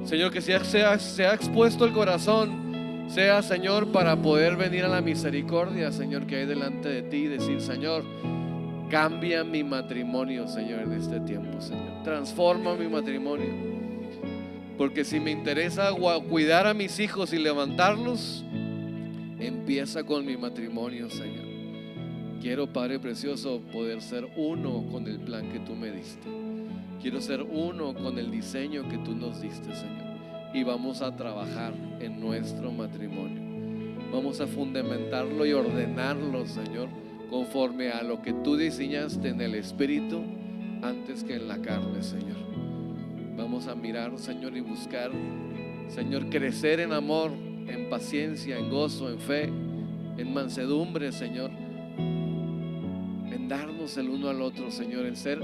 Señor, que se ha expuesto el corazón, sea, Señor, para poder venir a la misericordia, Señor, que hay delante de ti y decir: Señor, cambia mi matrimonio, Señor, en este tiempo, Señor. Transforma mi matrimonio. Porque si me interesa cuidar a mis hijos y levantarlos, empieza con mi matrimonio, Señor. Quiero, Padre precioso, poder ser uno con el plan que tú me diste. Quiero ser uno con el diseño que tú nos diste, Señor. Y vamos a trabajar en nuestro matrimonio. Vamos a fundamentarlo y ordenarlo, Señor, conforme a lo que tú diseñaste en el Espíritu antes que en la carne, Señor. Vamos a mirar, Señor, y buscar, Señor, crecer en amor, en paciencia, en gozo, en fe, en mansedumbre, Señor, en darnos el uno al otro, Señor, en ser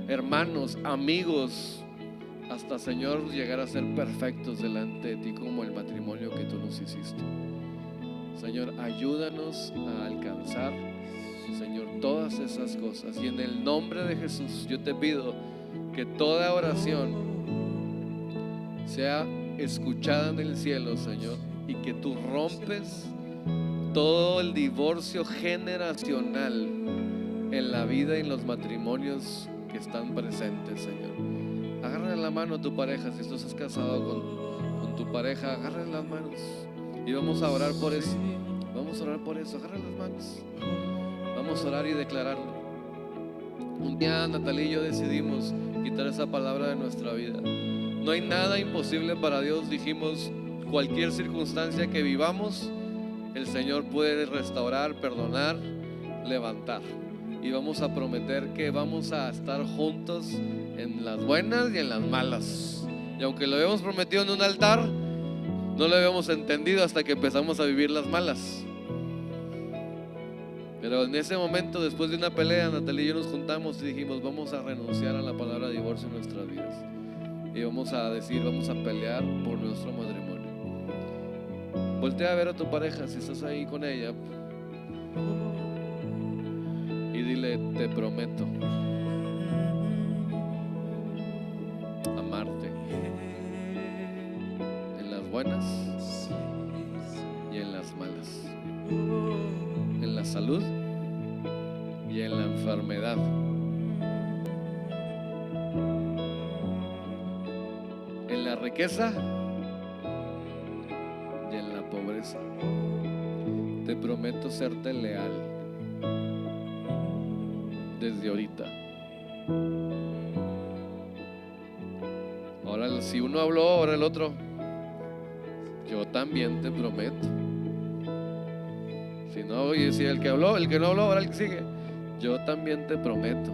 hermanos, amigos, hasta, Señor, llegar a ser perfectos delante de ti como el matrimonio que tú nos hiciste. Señor, ayúdanos a alcanzar, Señor, todas esas cosas. Y en el nombre de Jesús yo te pido que toda oración sea escuchada en el cielo, Señor, y que tú rompes todo el divorcio generacional en la vida y en los matrimonios que están presentes, Señor. Agarra la mano a tu pareja. Si tú estás casado con tu pareja, agarra las manos y vamos a orar por eso. Vamos a orar por eso. Agarra las manos. Vamos a orar y declararlo. Un día Natalia y yo decidimos quitar esa palabra de nuestra vida. No hay nada imposible para Dios. Dijimos, cualquier circunstancia que vivamos, el Señor puede restaurar, perdonar, levantar. Y vamos a prometer que vamos a estar juntos en las buenas y en las malas. Y aunque lo habíamos prometido en un altar, no lo habíamos entendido hasta que empezamos a vivir las malas. Pero en ese momento, después de una pelea, Natalia y yo nos juntamos y dijimos: vamos a renunciar a la palabra divorcio en nuestras vidas. Y vamos a decir, vamos a pelear por nuestro matrimonio. Voltea a ver a tu pareja, si estás ahí con ella, y dile: te prometo amarte en las buenas y en las malas, en la salud y en la enfermedad, en la riqueza y en la pobreza. Te prometo serte leal desde ahorita. Ahora, si uno habló, ahora el otro: yo también te prometo. Si no, oye, si el que habló, el que no habló, ahora el que sigue: yo también te prometo.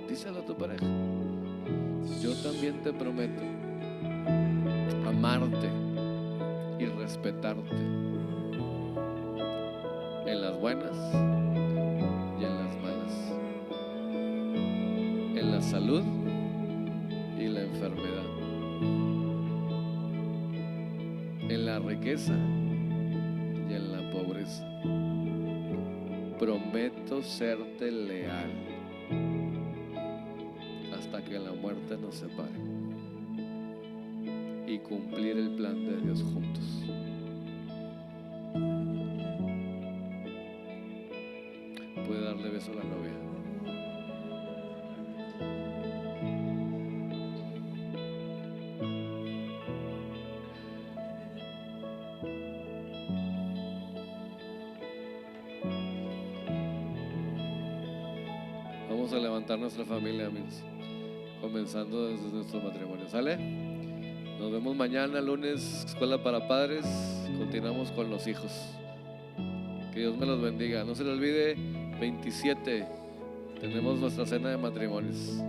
Díselo a tu pareja: yo también te prometo amarte y respetarte en las buenas y en las malas, en la salud y la enfermedad, en la riqueza y en la pobreza. Prometo serte leal hasta que la muerte nos separe y cumplir el plan de Dios juntos. Puede darle beso a la novia. Vamos a levantar nuestra familia, amigos, comenzando desde nuestro matrimonio. ¿Sale? Nos vemos mañana, lunes, escuela para padres. Continuamos con los hijos. Que Dios me los bendiga. No se le olvide, 27 tenemos nuestra cena de matrimonios.